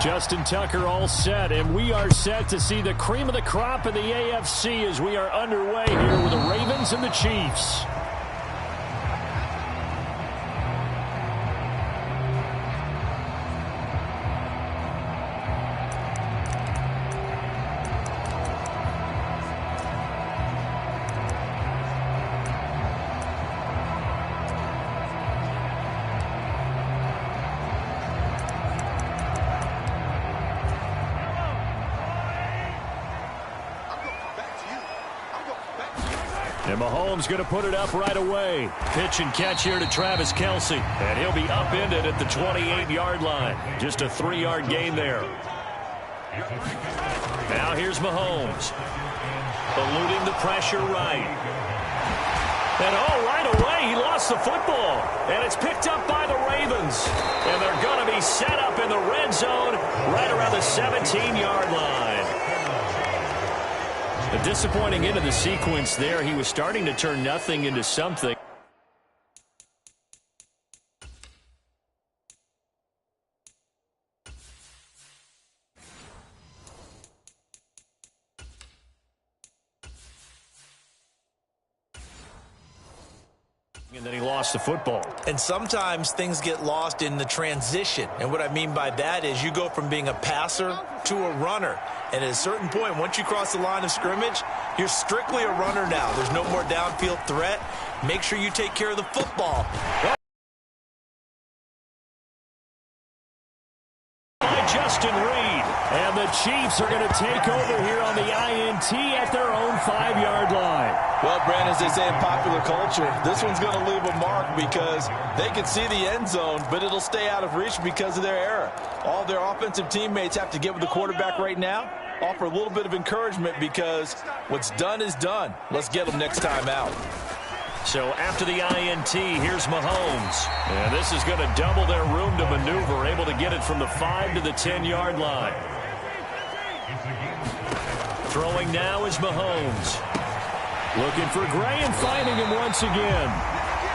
Justin Tucker all set, and we are set to see the cream of the crop in the AFC as we are underway here with the Ravens and the Chiefs. And Mahomes going to put it up right away. Pitch and catch here to Travis Kelce. And he'll be upended at the 28-yard line. Just a 3-yard gain there. Now here's Mahomes. Eluding the pressure right. And right away he lost the football. And it's picked up by the Ravens. And they're going to be set up in the red zone right around the 17-yard line. A disappointing end of the sequence there. He was starting to turn nothing into something. And then he lost the football. And sometimes things get lost in the transition. And what I mean by that is you go from being a passer to a runner. And at a certain point, once you cross the line of scrimmage, you're strictly a runner now. There's no more downfield threat. Make sure you take care of the football. By Justin Reed. And the Chiefs are going to take over here on the INT at their own 5-yard line. Well, Brandon, as they say in popular culture, this one's going to leave a mark because they can see the end zone, but it'll stay out of reach because of their error. All their offensive teammates have to get with the quarterback right now, offer a little bit of encouragement because what's done is done. Let's get them next time out. So after the INT, here's Mahomes. And this is going to double their room to maneuver, able to get it from the 5 to the 10-yard line. Throwing now is Mahomes. Looking for Gray and finding him once again.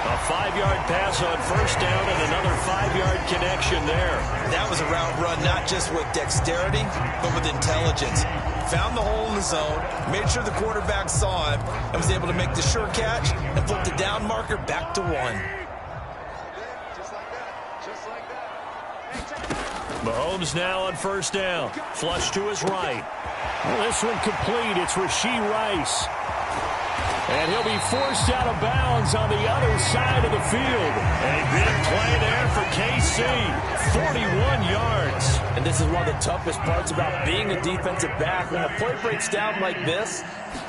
A 5-yard pass on first down and another 5-yard connection there. That was a route run not just with dexterity, but with intelligence. Found the hole in the zone, made sure the quarterback saw him, and was able to make the sure catch and flip the down marker back to 1. Mahomes now on first down. Flush to his right. Well, this one complete. It's Rashee Rice. And he'll be forced out of bounds on the other side of the field. A big play there for KC. 41 yards. And this is one of the toughest parts about being a defensive back. When a play breaks down like this,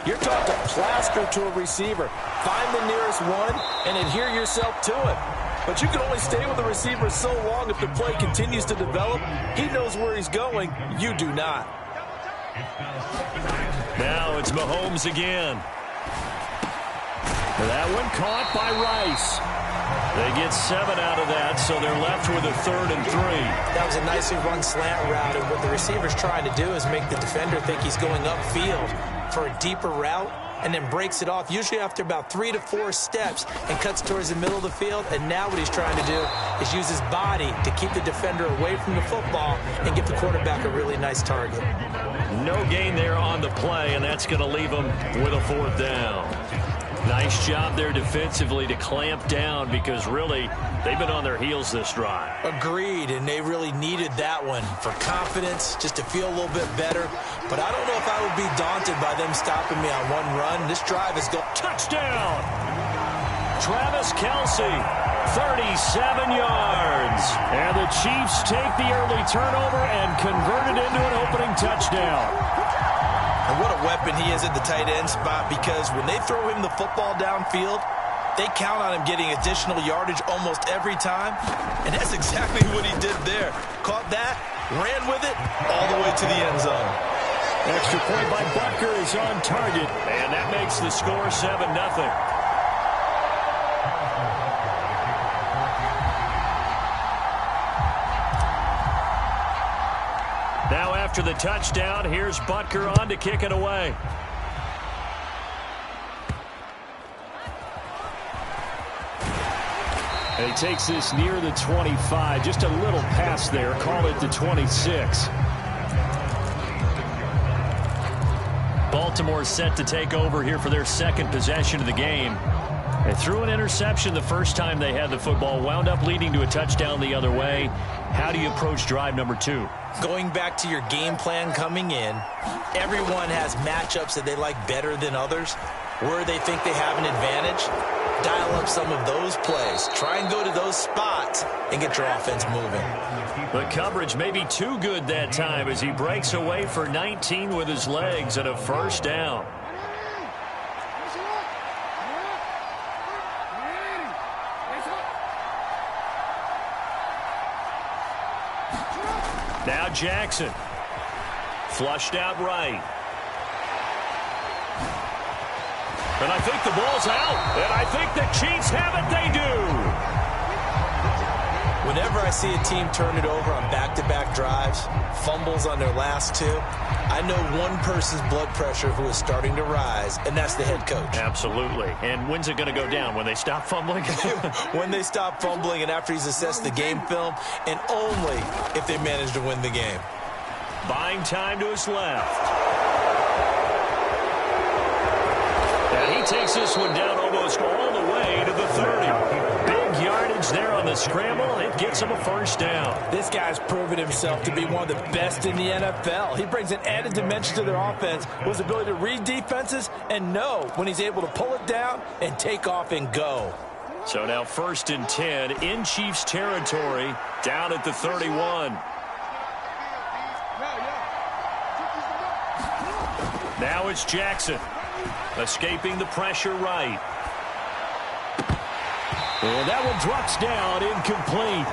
you're taught to plaster to a receiver. Find the nearest one and adhere yourself to it. But you can only stay with the receiver so long if the play continues to develop. He knows where he's going. You do not. Now it's Mahomes again. That one caught by Rice. They get 7 out of that, so they're left with a 3rd and 3. That was a nicely run slant route, and what the receiver's trying to do is make the defender think he's going upfield for a deeper route, and then breaks it off, usually after about 3 to 4 steps, and cuts towards the middle of the field. And now what he's trying to do is use his body to keep the defender away from the football and give the quarterback a really nice target. No gain there on the play, and that's going to leave him with a 4th down. Nice job there defensively to clamp down because really they've been on their heels this drive. Agreed, and they really needed that one for confidence, just to feel a little bit better. But I don't know if I would be daunted by them stopping me on one run. This drive is going. Touchdown! Travis Kelce, 37 yards. And the Chiefs take the early turnover and convert it into an opening touchdown. And what a weapon he is at the tight end spot, because when they throw him the football downfield, they count on him getting additional yardage almost every time. And that's exactly what he did there. Caught that, ran with it, all the way to the end zone. Extra point by Butker is on target, and that makes the score 7-0. Now after the touchdown, here's Butker on to kick it away. And he takes this near the 25. Just a little pass there. Call it the 26. Baltimore set to take over here for their second possession of the game. They threw an interception the first time they had the football, wound up leading to a touchdown the other way. How do you approach drive number 2? Going back to your game plan coming in, everyone has matchups that they like better than others. Where they think they have an advantage, dial up some of those plays. Try and go to those spots and get your offense moving. The coverage may be too good that time as he breaks away for 19 with his legs and a first down. Now Jackson. Flushed out right. And I think the ball's out. And I think the Chiefs have it. They do. Whenever I see a team turn it over on back-to-back drives, fumbles on their last 2, I know one person's blood pressure who is starting to rise, and that's the head coach. Absolutely. And when's it going to go down? When they stop fumbling? When they stop fumbling and after he's assessed the game film, and only if they manage to win the game. Buying time to his left. And he takes this one down almost all the way to the 30. Big yardage there on the scramble. It gets him a first down. This guy's proven himself to be one of the best in the NFL. He brings an added dimension to their offense with his ability to read defenses and know when he's able to pull it down and take off and go. So now 1st and 10 in Chiefs territory down at the 31. Now it's Jackson. Escaping the pressure right. And that one drops down, incomplete.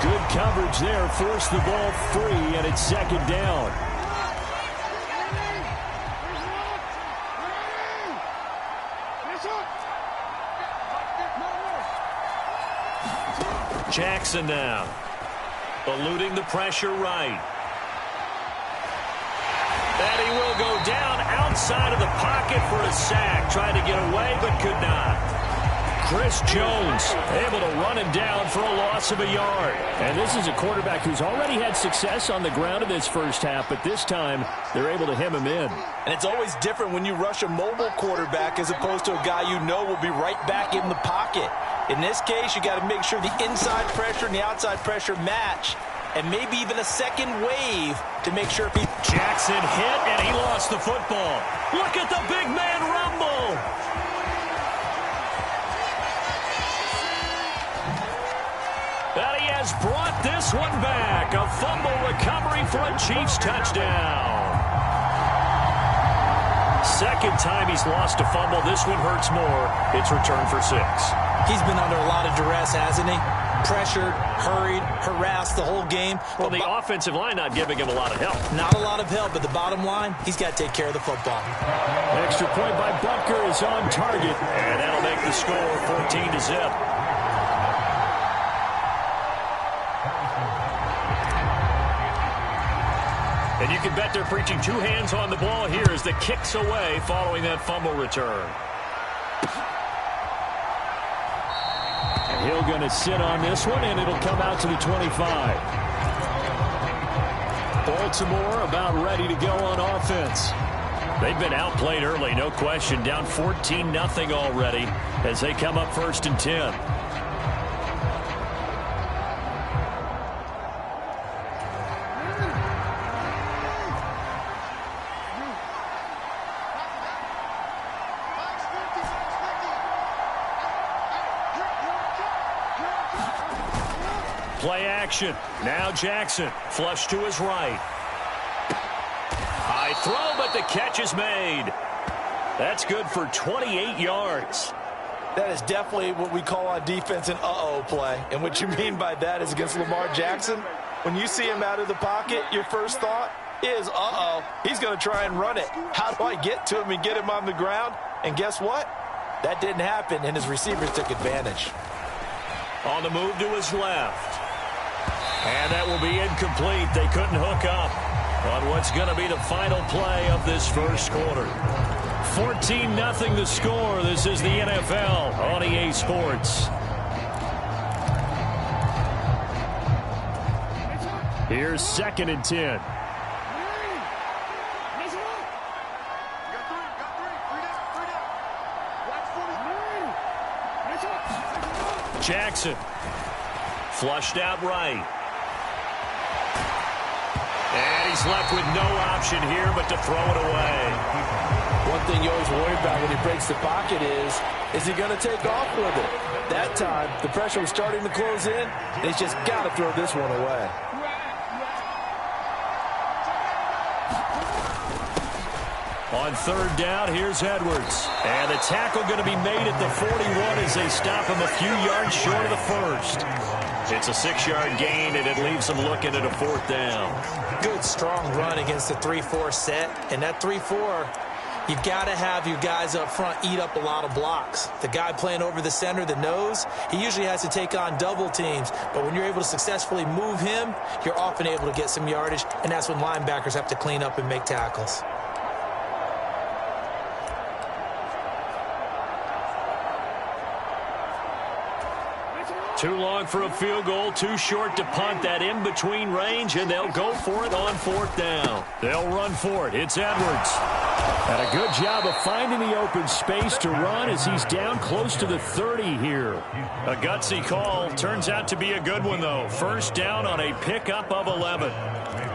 Good coverage there, forced the ball free, and it's 2nd down. Jackson now. Eluding the pressure right. And he will go down outside of the pocket for a sack. Tried to get away, but could not. Chris Jones able to run him down for a loss of a yard. And this is a quarterback who's already had success on the ground in this first half, but this time they're able to hem him in. And it's always different when you rush a mobile quarterback as opposed to a guy you know will be right back in the pocket. In this case, you got to make sure the inside pressure and the outside pressure match, and maybe even a second wave to make sure if he... Jackson hit, and he lost the football. Look at the big man rumble. And he has brought this one back. A fumble recovery for a Chiefs touchdown. Second time he's lost a fumble. This one hurts more. It's returned for 6. He's been under a lot of duress, hasn't he? Pressured, hurried, harassed the whole game. Well, the offensive line not giving him a lot of help. Not a lot of help, but the bottom line, he's got to take care of the football. Extra point by Butker is on target, and that'll make the score 14-0. And you can bet they're preaching 2 hands on the ball here as the kicks away following that fumble return. Hill going to sit on this one, and it'll come out to the 25. Baltimore about ready to go on offense. They've been outplayed early, no question. Down 14-0 already as they come up 1st and 10. Play action. Now Jackson. Flush to his right. High throw, but the catch is made. That's good for 28 yards. That is definitely what we call on defense an uh-oh play. And what you mean by that is against Lamar Jackson, when you see him out of the pocket, your first thought is, uh-oh, he's going to try and run it. How do I get to him and get him on the ground? And guess what? That didn't happen, and his receivers took advantage. On the move to his left. And that will be incomplete. They couldn't hook up on what's going to be the final play of this first quarter. 14-0 the score. This is the NFL on EA Sports. Here's 2nd and 10. Jackson. Flushed out right. And he's left with no option here but to throw it away. One thing you always worry about when he breaks the pocket is he going to take off with it? That time, the pressure was starting to close in, and he's just got to throw this one away. On 3rd down, here's Edwards. And the tackle going to be made at the 41 as they stop him a few yards short of the first. It's a 6-yard gain, and it leaves them looking at a 4th down. Good, strong run against the 3-4 set. And that 3-4, you've got to have your guys up front eat up a lot of blocks. The guy playing over the center, the nose, he usually has to take on double teams. But when you're able to successfully move him, you're often able to get some yardage, and that's when linebackers have to clean up and make tackles. Too long for a field goal, too short to punt that in-between range, and they'll go for it on 4th down. They'll run for it. It's Edwards. And a good job of finding the open space to run as he's down close to the 30 here. A gutsy call. Turns out to be a good one, though. 1st down on a pickup of 11.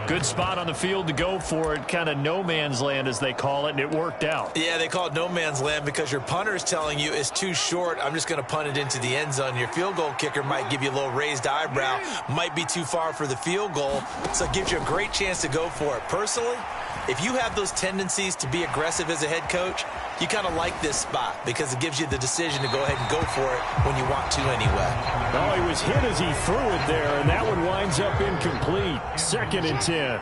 Good spot on the field to go for it. Kind of no man's land, as they call it, and it worked out. Yeah, they call it no man's land because your punter is telling you it's too short. I'm just going to punt it into the end zone. Your field goal kicker might give you a little raised eyebrow. Might be too far for the field goal, so it gives you a great chance to go for it. Personally, if you have those tendencies to be aggressive as a head coach, you kind of like this spot because it gives you the decision to go ahead and go for it when you want to anyway. Oh, he was hit as he threw it there, and that one winds up incomplete. 2nd and 10.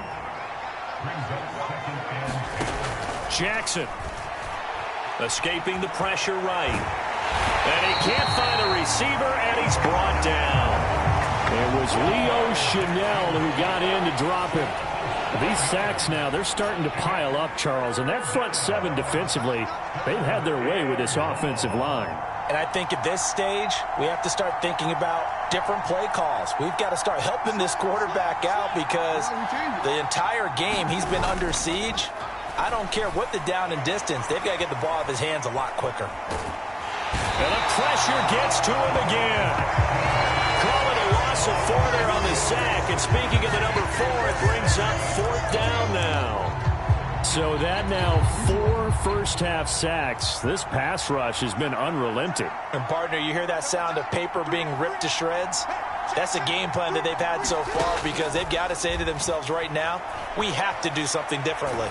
Jackson escaping the pressure right. And he can't find a receiver, and he's brought down. It was Leo Chanel who got in to drop him. These sacks now, they're starting to pile up, Charles. And that front 7 defensively, they've had their way with this offensive line. And I think at this stage, we have to start thinking about different play calls. We've got to start helping this quarterback out because the entire game he's been under siege. I don't care what the down and distance. They've got to get the ball out of his hands a lot quicker. And the pressure gets to him again. Call it a loss of 4 there on the sack. And speaking of the number 4, it brings up 4th down now. So that now 4 first-half sacks. This pass rush has been unrelenting. And, partner, you hear that sound of paper being ripped to shreds? That's a game plan that they've had so far because they've got to say to themselves right now, we have to do something differently.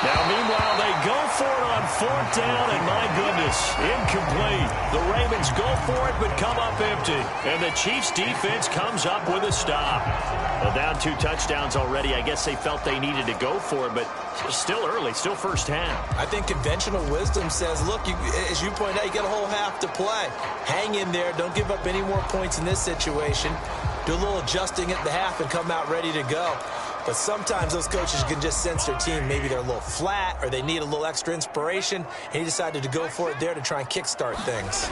Now, meanwhile, they go for it on 4th down, and my goodness, incomplete. The Ravens go for it, but come up empty. And the Chiefs' defense comes up with a stop. Well, down 2 touchdowns already. I guess they felt they needed to go for it, but still early, still first half. I think conventional wisdom says, look, as you point out, you got a whole half to play. Hang in there. Don't give up any more points in this situation. Do a little adjusting at the half and come out ready to go. But sometimes those coaches can just sense their team. Maybe they're a little flat or they need a little extra inspiration. And he decided to go for it there to try and kickstart things.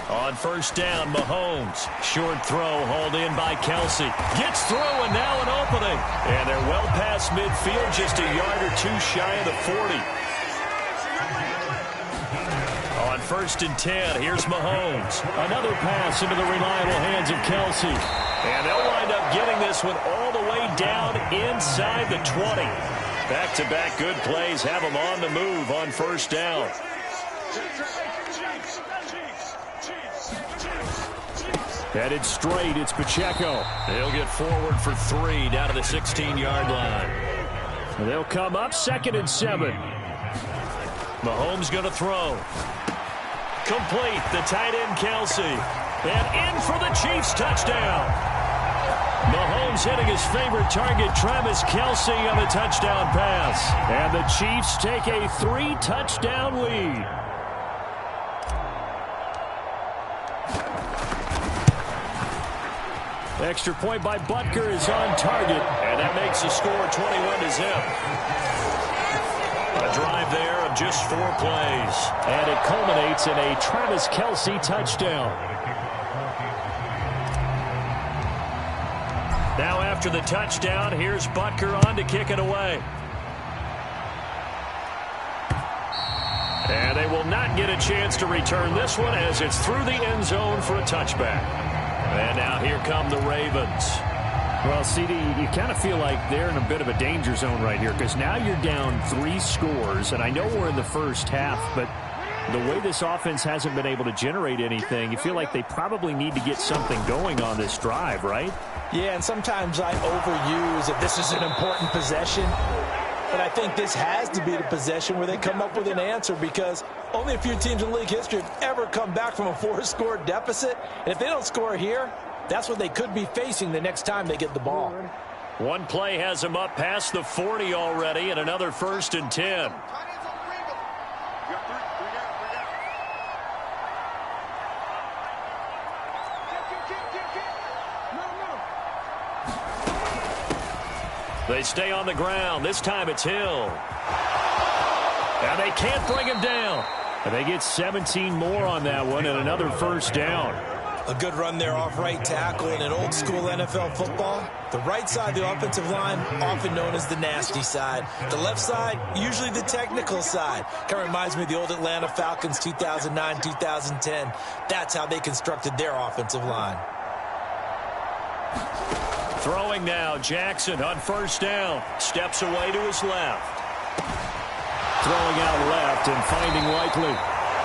On 1st down, Mahomes. Short throw hauled in by Kelsey. Gets through and now an opening. And they're well past midfield, just a yard or 2 shy of the 40. On 1st and 10, here's Mahomes. Another pass into the reliable hands of Kelsey. And they'll wind up getting this one all the way down inside the 20. Back-to-back good plays have them on the move on 1st down. Headed straight, it's Pacheco. He'll get forward for 3 down to the 16-yard line. They'll come up 2nd and 7. Mahomes going to throw. Complete, the tight end Kelsey. And in for the Chiefs touchdown. Mahomes hitting his favorite target, Travis Kelsey, on the touchdown pass. And the Chiefs take a 3-touchdown lead. Extra point by Butker is on target. And that makes the score 21-0. A drive there of just 4 plays. And it culminates in a Travis Kelsey touchdown. Now after the touchdown, here's Butker on to kick it away. And they will not get a chance to return this one as it's through the end zone for a touchback. And now here come the Ravens. Well, CD, you kind of feel like they're in a bit of a danger zone right here because now you're down 3 scores, and I know we're in the first half, but the way this offense hasn't been able to generate anything, you feel like they probably need to get something going on this drive, right? Yeah, and sometimes I overuse if this is an important possession. But I think this has to be the possession where they come up with an answer because only a few teams in league history have ever come back from a 4-score deficit. And if they don't score here, that's what they could be facing the next time they get the ball. One play has them up past the 40 already and another 1st and 10. They stay on the ground. This time it's Hill. And they can't bring him down. And they get 17 more on that one and another 1st down. A good run there off right tackle in an old-school NFL football. The right side, the offensive line, often known as the nasty side. The left side, usually the technical side. Kind of reminds me of the old Atlanta Falcons 2009-2010. That's how they constructed their offensive line. Throwing now, Jackson on 1st down. Steps away to his left. Throwing out left and finding Likely.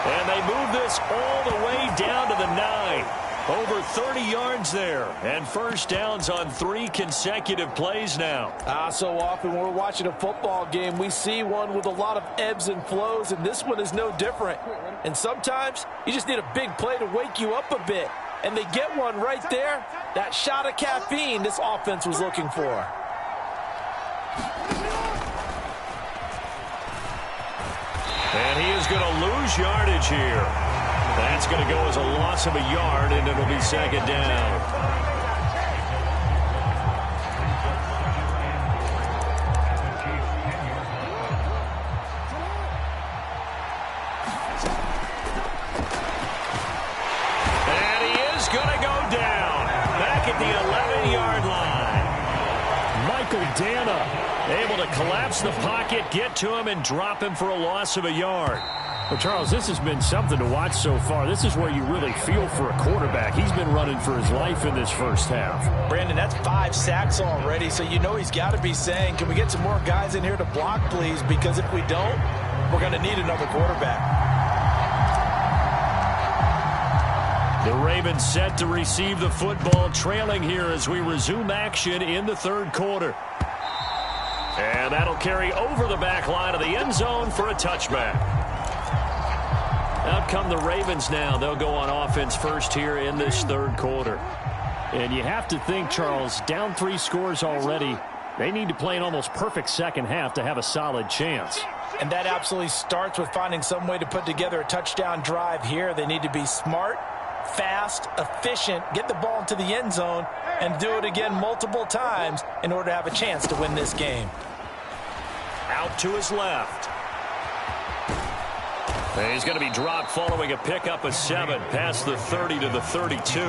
And they move this all the way down to the 9. Over 30 yards there. And 1st downs on 3 consecutive plays now. So often when we're watching a football game, we see one with a lot of ebbs and flows, and this one is no different. And sometimes you just need a big play to wake you up a bit. And they get one right there. That shot of caffeine this offense was looking for. And he is going to lose yardage here. That's going to go as a loss of a yard, and it'll be 2nd down. The 11-yard line. Michael Dana able to collapse the pocket, get to him, and drop him for a loss of a yard. Well, Charles, this has been something to watch so far. This is where you really feel for a quarterback. He's been running for his life in this first half. Brandon, that's 5 sacks already, so you know he's got to be saying, can we get some more guys in here to block, please? Because if we don't, we're going to need another quarterback. The Ravens set to receive the football, trailing here as we resume action in the 3rd quarter. And that'll carry over the back line of the end zone for a touchback. Out come the Ravens now. They'll go on offense first here in this 3rd quarter. And you have to think, Charles, down 3 scores already. They need to play an almost perfect second half to have a solid chance. And that absolutely starts with finding some way to put together a touchdown drive here. They need to be smart, fast, efficient, get the ball into the end zone, and do it again multiple times in order to have a chance to win this game. Out to his left. And he's going to be dropped following a pickup of 7 past the 30 to the 32.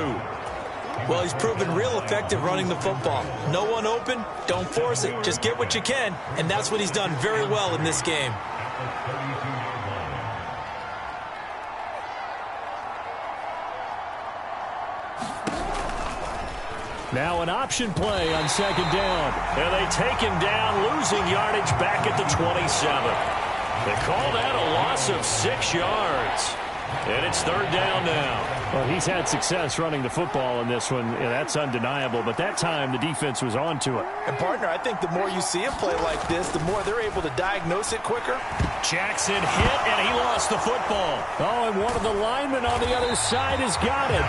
Well, he's proven real effective running the football. No one open, don't force it. Just get what you can, and that's what he's done very well in this game. Now an option play on 2nd down. And they take him down, losing yardage back at the 27. They call that a loss of 6 yards. And it's 3rd down now. Well, he's had success running the football in this one. Yeah, that's undeniable. But that time, the defense was on to it. And, partner, I think the more you see a play like this, the more they're able to diagnose it quicker. Jackson hit, and he lost the football. Oh, and one of the linemen on the other side has got it.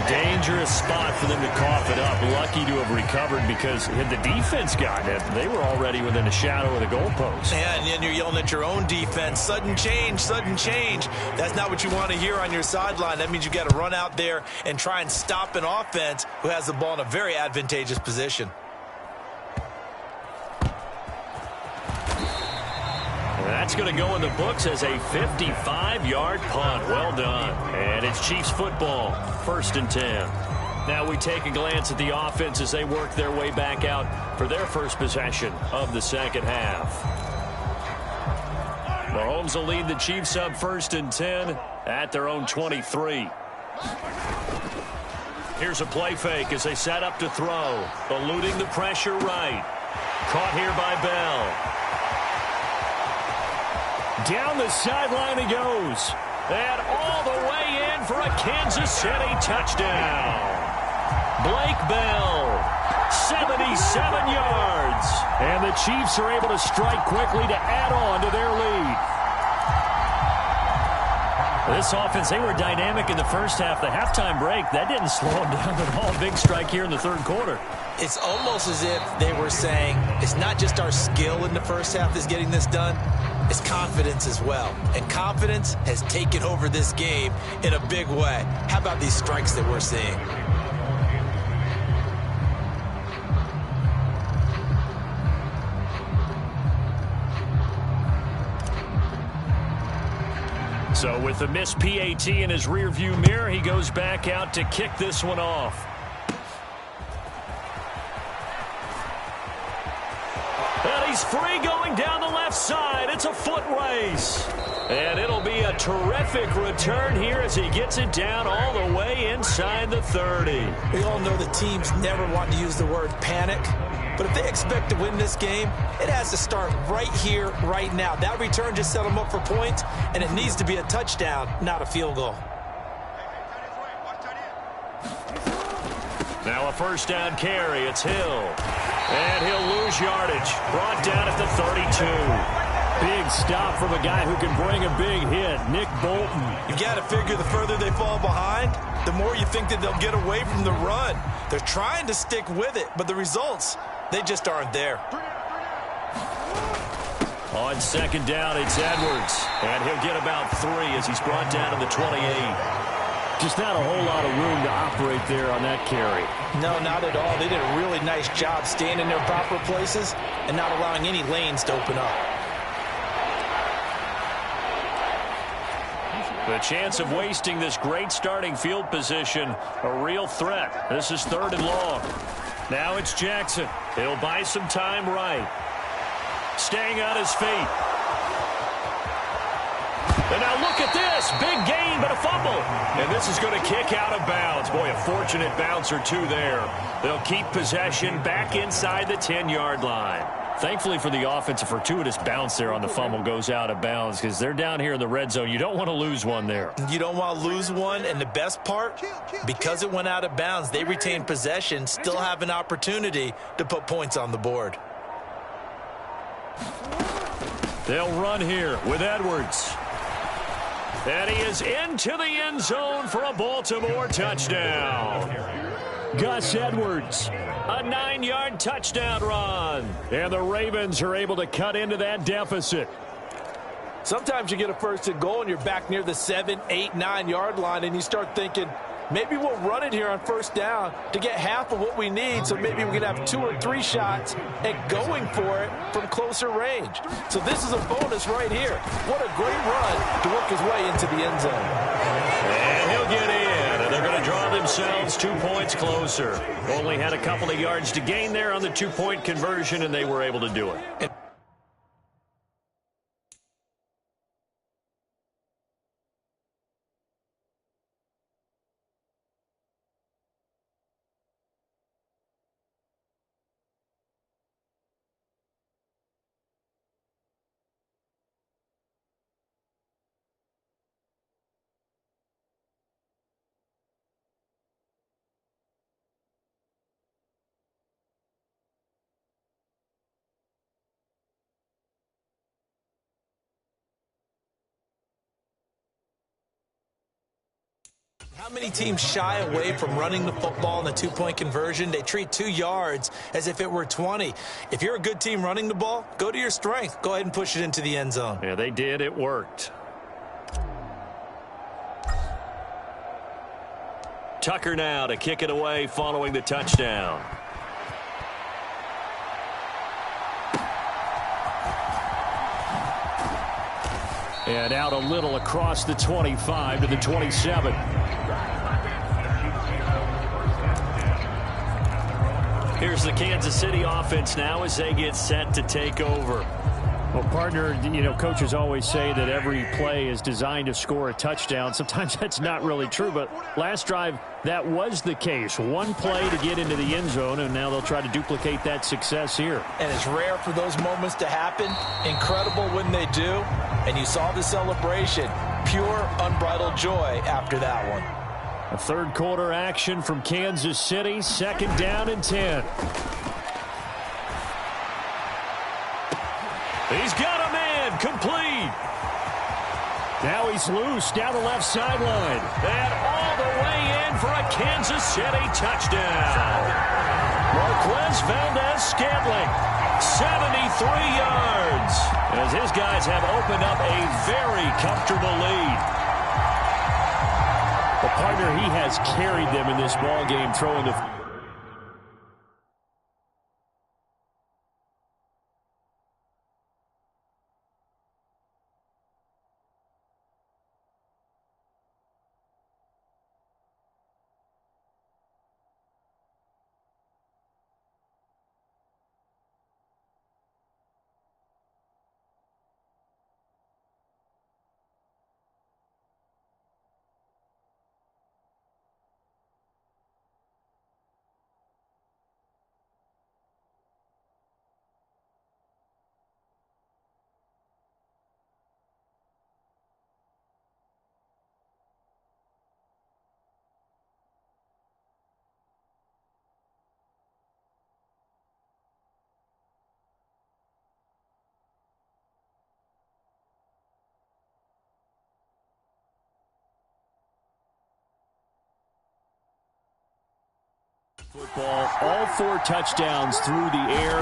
Dangerous spot for them to cough it up. Lucky to have recovered because had the defense gotten it, they were already within a shadow of the goalpost. Yeah, and then you're yelling at your own defense. Sudden change, sudden change. That's not what you want to hear on your sideline. That means you've got to run out there and try and stop an offense who has the ball in a very advantageous position. That's going to go in the books as a 55-yard punt. Well done. And it's Chiefs football, 1st and 10. Now we take a glance at the offense as they work their way back out for their first possession of the second half. Mahomes will lead the Chiefs up 1st and 10 at their own 23. Here's a play fake as they set up to throw. Eluding the pressure right. Caught here by Bell. Down the sideline he goes. And all the way in for a Kansas City touchdown. Blake Bell, 77 yards. And the Chiefs are able to strike quickly to add on to their lead. This offense, they were dynamic in the first half. The halftime break, that didn't slow them down at all. Big strike here in the third quarter. It's almost as if they were saying, it's not just our skill in the first half that's getting this done, it's confidence as well. And confidence has taken over this game in a big way. How about these strikes that we're seeing? So with the missed PAT in his rearview mirror, he goes back out to kick this one off. And he's free going down the left side. It's a foot race. And it'll be a terrific return here as he gets it down all the way inside the 30. We all know the teams never want to use the word panic. But if they expect to win this game, it has to start right here, right now. That return just set them up for points, and it needs to be a touchdown, not a field goal. Now a first down carry. It's Hill. And he'll lose yardage. Brought down at the 32. Big stop from a guy who can bring a big hit, Nick Bolton. You got to figure the further they fall behind, the more you think that they'll get away from the run. They're trying to stick with it, but the results, they just aren't there. On second down, it's Edwards. And he'll get about 3 as he's brought down to the 28. Just not a whole lot of room to operate there on that carry. No, not at all. They did a really nice job staying in their proper places and not allowing any lanes to open up. The chance of wasting this great starting field position, a real threat. This is 3rd and long. Now it's Jackson. He'll buy some time right. Staying on his feet. And now look at this. Big gain, but a fumble. And this is going to kick out of bounds. Boy, a fortunate bounce or two there. They'll keep possession back inside the 10-yard line. Thankfully for the offense, a fortuitous bounce there on the fumble goes out of bounds because they're down here in the red zone. You don't want to lose one there. You don't want to lose one, and the best part, because it went out of bounds, they retain possession, still have an opportunity to put points on the board. They'll run here with Edwards. And he is into the end zone for a Baltimore touchdown. Gus Edwards, a 9-yard touchdown run. And the Ravens are able to cut into that deficit. Sometimes you get a 1st and goal and you're back near the 7, 8, 9-yard line and you start thinking, maybe we'll run it here on 1st down to get half of what we need, so maybe we can have 2 or 3 shots at going for it from closer range. So this is a bonus right here. What a great run to work his way into the end zone. And he'll get in, and they're going to draw themselves 2 points closer. Only had a couple of yards to gain there on the 2-point conversion, and they were able to do it. How many teams shy away from running the football in the 2-point conversion? They treat 2 yards as if it were 20. If you're a good team running the ball, go to your strength. Go ahead and push it into the end zone. Yeah, they did. It worked. Tucker now to kick it away following the touchdown. And out a little across the 25 to the 27. Here's the Kansas City offense now as they get set to take over. Well, partner, coaches always say that every play is designed to score a touchdown. Sometimes that's not really true, but last drive, that was the case. One play to get into the end zone, and now they'll try to duplicate that success here. And it's rare for those moments to happen. Incredible when they do. And you saw the celebration. Pure, unbridled joy after that one. A third quarter action from Kansas City. 2nd down and 10. He's got a man complete. Now he's loose down the left sideline. And all the way in for a Kansas City touchdown. Marquez Valdez-Scantling, 73 yards. As his guys have opened up a very comfortable lead. The partner, he has carried them in this ball game, throwing the... Football, all 4 touchdowns through the air,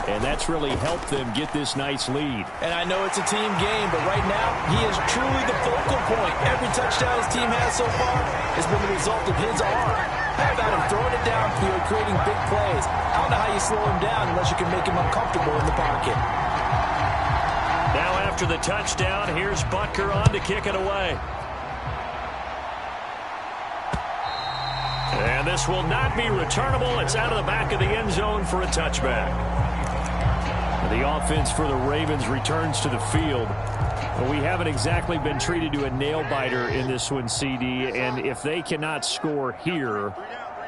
and that's really helped them get this nice lead. And I know it's a team game, but right now, he is truly the focal point. Every touchdown his team has so far has been the result of his arm. How about him throwing it downfield, creating big plays? I don't know how you slow him down unless you can make him uncomfortable in the pocket. Now after the touchdown, here's Butker on to kick it away. And this will not be returnable. It's out of the back of the end zone for a touchback. The offense for the Ravens returns to the field. But we haven't exactly been treated to a nail-biter in this one, CD. And if they cannot score here,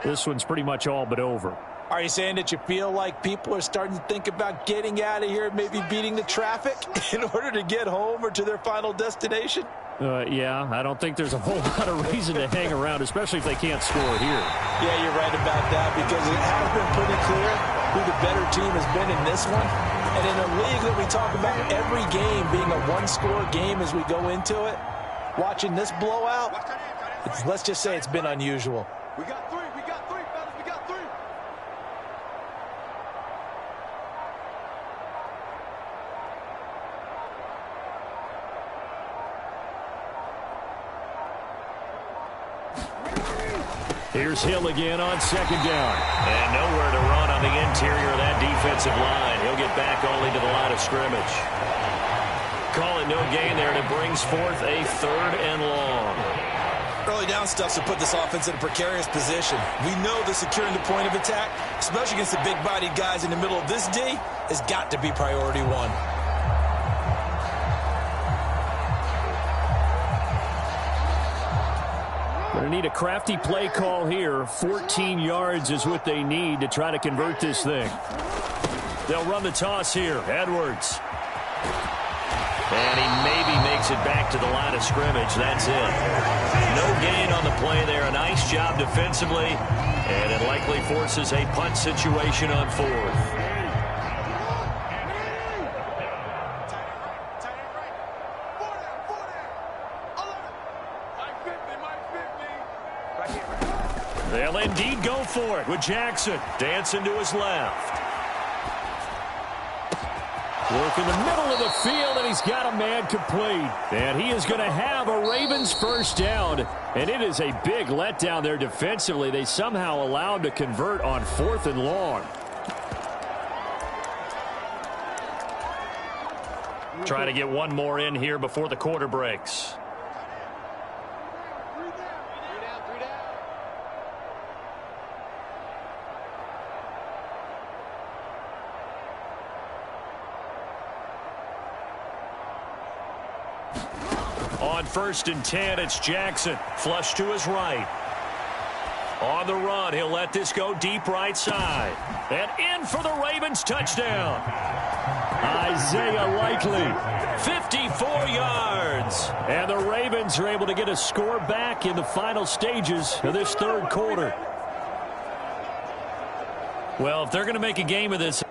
this one's pretty much all but over. Are you saying that you feel like people are starting to think about getting out of here, maybe beating the traffic in order to get home or to their final destination? Yeah, I don't think there's a whole lot of reason to hang around, especially if they can't score here. Yeah, you're right about that, because it has been pretty clear who the better team has been in this one. And in a league that we talk about every game being a one-score game as we go into it, watching this blowout, let's just say it's been unusual. We got 3, fellas, we got 3. Here's Hill again on 2nd down. And nowhere to run on the interior of that defensive line. He'll get back only to the line of scrimmage. Call it no gain there, and it brings forth a 3rd and long. Early down stuff to put this offense in a precarious position. We know that securing the point of attack, especially against the big-bodied guys in the middle of this D, has got to be priority 1. Going to need a crafty play call here. 14 yards is what they need to try to convert this thing. They'll run the toss here. Edwards. And he maybe makes it back to the line of scrimmage. That's it. No gain on the play there. A nice job defensively. And it likely forces a punt situation on 4th. They'll indeed go for it with Jackson dancing to his left. Work in the middle of the field, and he's got a man complete. And he is going to have a Ravens 1st down. And it is a big letdown there defensively. They somehow allowed to convert on 4th and long. Try to get one more in here before the quarter breaks. On 1st and 10, it's Jackson. Flush to his right. On the run, he'll let this go deep right side. And in for the Ravens touchdown. Isaiah Likely, 54 yards. And the Ravens are able to get a score back in the final stages of this third quarter. Well, if they're going to make a game of this,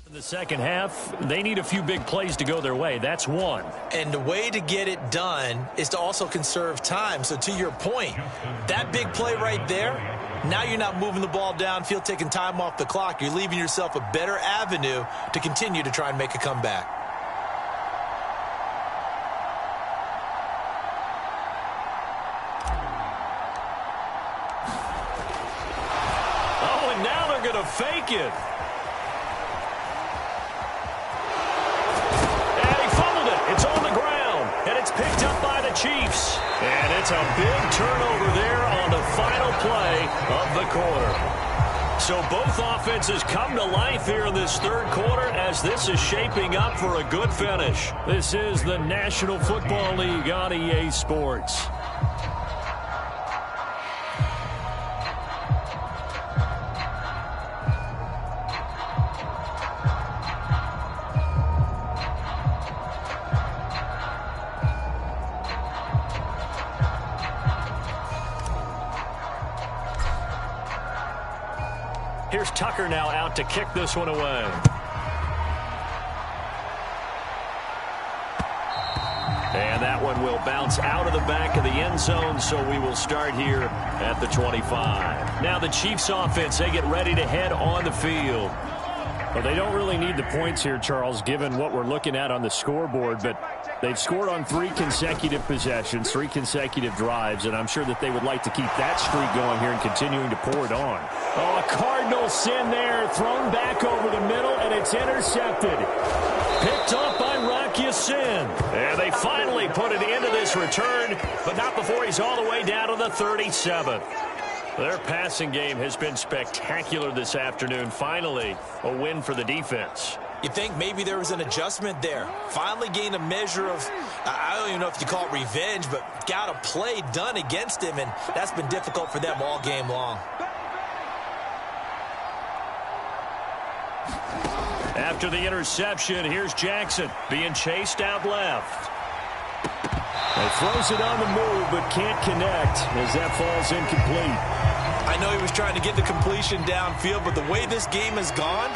in the second half, they need a few big plays to go their way. That's one. And the way to get it done is to also conserve time. So to your point, that big play right there, now you're not moving the ball downfield, taking time off the clock. You're leaving yourself a better avenue to continue to try and make a comeback. Oh, and now they're going to fake it. It's on the ground, and it's picked up by the Chiefs. And it's a big turnover there on the final play of the quarter. So both offenses come to life here in this third quarter as this is shaping up for a good finish. This is the National Football League on EA Sports. Here's Tucker now out to kick this one away. And that one will bounce out of the back of the end zone, so we will start here at the 25. Now the Chiefs offense, they get ready to head on the field. Well, they don't really need the points here, Charles, given what we're looking at on the scoreboard, but they've scored on 3 consecutive possessions, 3 consecutive drives, and I'm sure that they would like to keep that streak going here and continuing to pour it on. Oh, a Cardinal sin there, thrown back over the middle, and it's intercepted. Picked off by Rocky Sin. And they finally put it into this return, but not before he's all the way down to the 37. Their passing game has been spectacular this afternoon. Finally, a win for the defense. You think maybe there was an adjustment there. Finally gained a measure of, I don't even know if you call it revenge, but got a play done against him, and that's been difficult for them all game long. After the interception, here's Jackson being chased out left. He throws it on the move, but can't connect as that falls incomplete. I know he was trying to get the completion downfield, but the way this game has gone,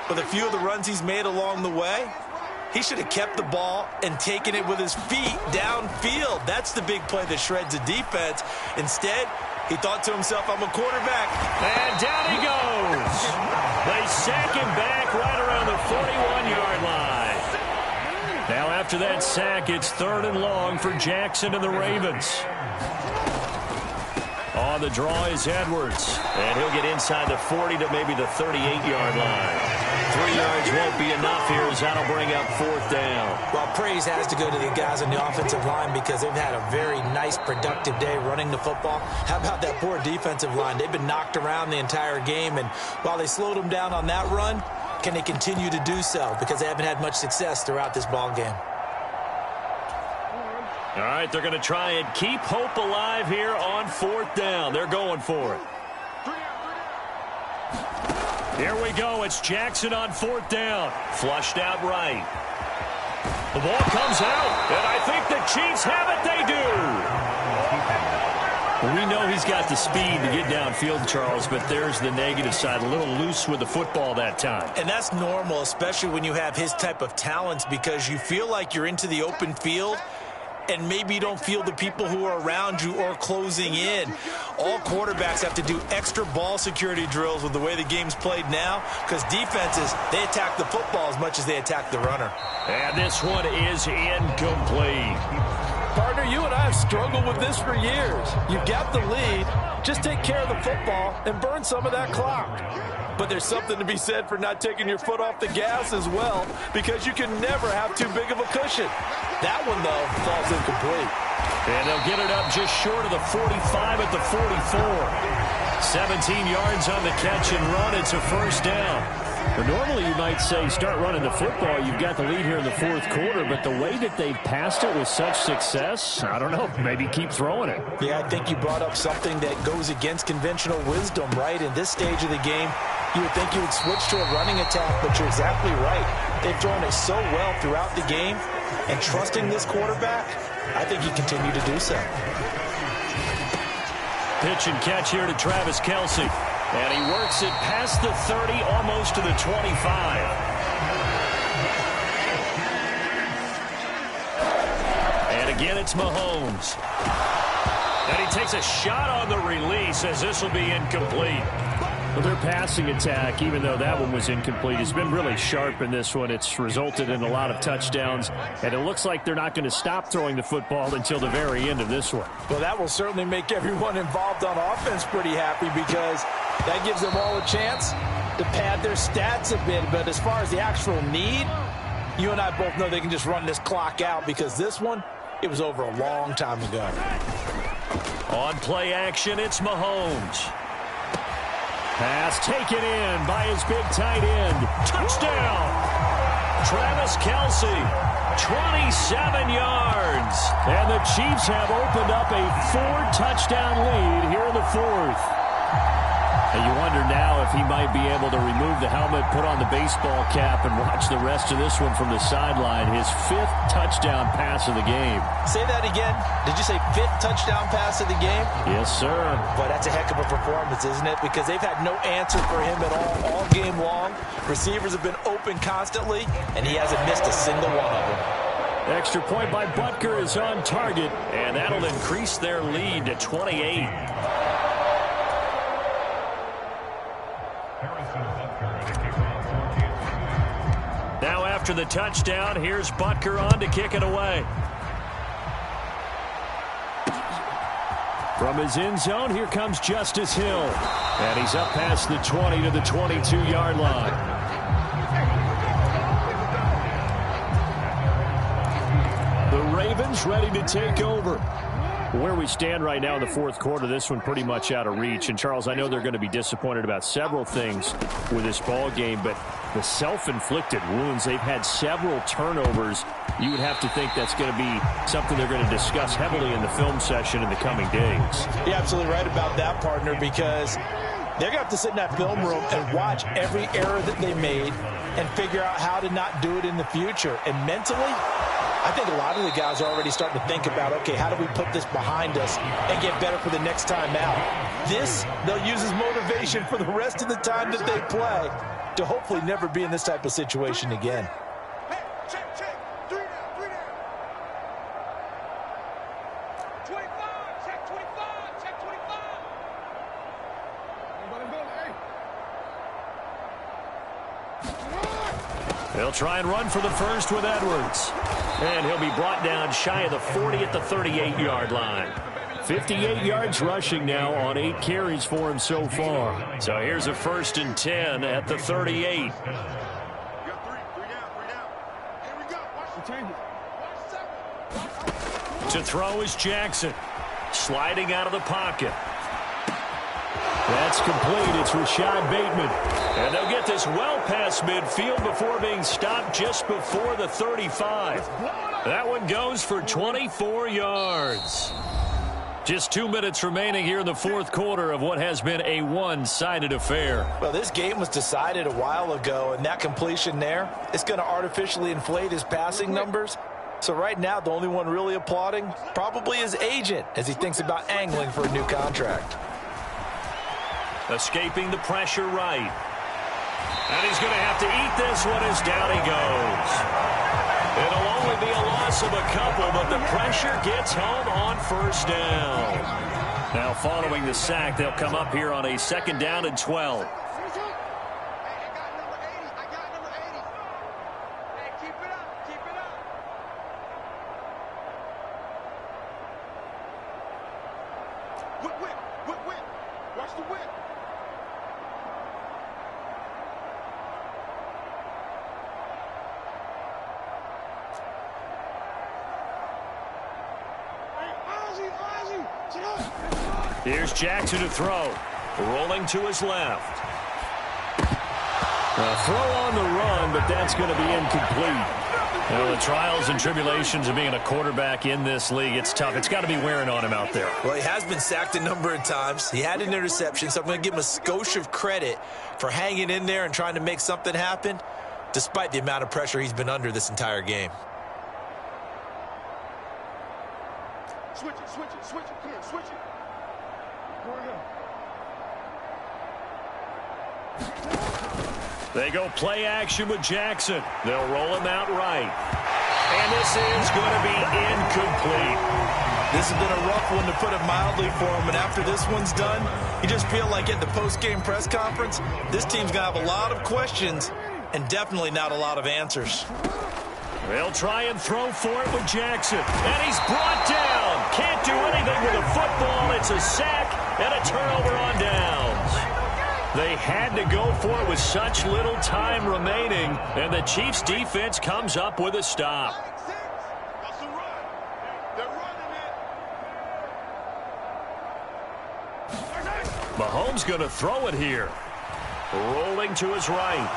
with a few of the runs he's made along the way, he should have kept the ball and taken it with his feet downfield. That's the big play that shreds the defense. Instead, he thought to himself, I'm a quarterback. And down he goes. They sack him back right around the 41-yard line. Now after that sack, it's 3rd and long for Jackson and the Ravens. On the draw is Edwards. And he'll get inside the 40 to maybe the 38-yard line. 3 yards won't be enough here as that'll bring up 4th down. Well, praise has to go to the guys on the offensive line because they've had a very nice, productive day running the football. How about that poor defensive line? They've been knocked around the entire game, and while they slowed them down on that run, can they continue to do so? Because they haven't had much success throughout this ball game. All right, they're going to try and keep hope alive here on 4th down. They're going for it. Here we go. It's Jackson on 4th down. Flushed out right. The ball comes out, and I think the Chiefs have it. They do. We know he's got the speed to get downfield, Charles, but there's the negative side. A little loose with the football that time. And that's normal, especially when you have his type of talents, because you feel like you're into the open field and maybe you don't feel the people who are around you or closing in. All quarterbacks have to do extra ball security drills with the way the game's played now, because defenses, they attack the football as much as they attack the runner. And this one is incomplete. Partner, you and I have struggled with this for years. You've got the lead. Just take care of the football and burn some of that clock. But there's something to be said for not taking your foot off the gas as well, because you can never have too big of a cushion. That one, though, falls incomplete. And they'll get it up just short of the 45 at the 44. 17 yards on the catch and run. It's a first down. Well, normally you might say start running the football. You've got the lead here in the fourth quarter, but the way that they've passed it with such success, I don't know, maybe keep throwing it. Yeah, I think you brought up something that goes against conventional wisdom, right? In this stage of the game, you would think you would switch to a running attack, but you're exactly right. They've thrown it so well throughout the game, and trusting this quarterback, I think you continue to do so. Pitch and catch here to Travis Kelce. And he works it past the 30, almost to the 25. And again, it's Mahomes. And he takes a shot on the release as this will be incomplete. Well, their passing attack, even though that one was incomplete, has been really sharp in this one. It's resulted in a lot of touchdowns, and it looks like they're not going to stop throwing the football until the very end of this one. Well, that will certainly make everyone involved on offense pretty happy, because that gives them all a chance to pad their stats a bit. But as far as the actual need, you and I both know they can just run this clock out, because this one, it was over a long time ago. On play action, it's Mahomes. Pass taken in by his big tight end. Touchdown! Travis Kelce, 27 yards. And the Chiefs have opened up a 4-touchdown lead here in the fourth. And you wonder now if he might be able to remove the helmet, put on the baseball cap, and watch the rest of this one from the sideline. His 5th touchdown pass of the game. Say that again. Did you say 5th touchdown pass of the game? Yes, sir. Boy, that's a heck of a performance, isn't it? Because they've had no answer for him at all game long. Receivers have been open constantly, and he hasn't missed a single one of them. Extra point by Butker is on target, and that'll increase their lead to 28. Now after the touchdown, here's Butker on to kick it away. From his end zone, here comes Justice Hill. And he's up past the 20 to the 22-yard line. The Ravens ready to take over. Where we stand right now in the fourth quarter, this one pretty much out of reach. And, Charles, I know they're going to be disappointed about several things with this ball game, but the self-inflicted wounds, they've had several turnovers. You would have to think that's going to be something they're going to discuss heavily in the film session in the coming days. You're absolutely right about that, partner, because they're going to have to sit in that film room and watch every error that they made and figure out how to not do it in the future. And mentally, I think a lot of the guys are already starting to think about, okay, how do we put this behind us and get better for the next time out? This, they'll use as motivation for the rest of the time that they play to hopefully never be in this type of situation again. Hey, check. 3 down. 25, check 25, check 25. They'll try and run for the first with Edwards. And he'll be brought down shy of the 40 at the 38-yard line. 58 yards rushing now on 8 carries for him so far. So here's a 1st and 10 at the 38. To throw is Jackson. Sliding out of the pocket. That's complete. It's Rashad Bateman. And they'll get this well past midfield before being stopped just before the 35. That one goes for 24 yards. Just 2 minutes remaining here in the fourth quarter of what has been a one-sided affair. Well, this game was decided a while ago, and that completion there, it's going to artificially inflate his passing numbers. So right now, the only one really applauding probably his agent as he thinks about angling for a new contract. Escaping the pressure right. And he's going to have to eat this one as down he goes. It'll only be a loss of a couple, but the pressure gets home on 1st down. Now following the sack, they'll come up here on a 2nd down and 12. Whip. Watch the whip. Here's Jackson to throw. Rolling to his left. A throw on the run, but that's going to be incomplete. Well, the trials and tribulations of being a quarterback in this league, it's tough. It's got to be wearing on him out there. Well, he has been sacked a number of times. He had an interception, so I'm going to give him a skosh of credit for hanging in there and trying to make something happen, despite the amount of pressure he's been under this entire game. Switch it. Come here, switch it. They go play action with Jackson. They'll roll him out right. And this is going to be incomplete. This has been a rough one, to put it mildly, for him. And after this one's done, you just feel like at the post-game press conference, this team's going to have a lot of questions and definitely not a lot of answers. They'll try and throw for it with Jackson. And he's brought down. Can't do anything with a football. It's a sack and a turnover on downs. They had to go for it with such little time remaining, and the Chiefs' defense comes up with a stop. Mahomes going to throw it here. Rolling to his right.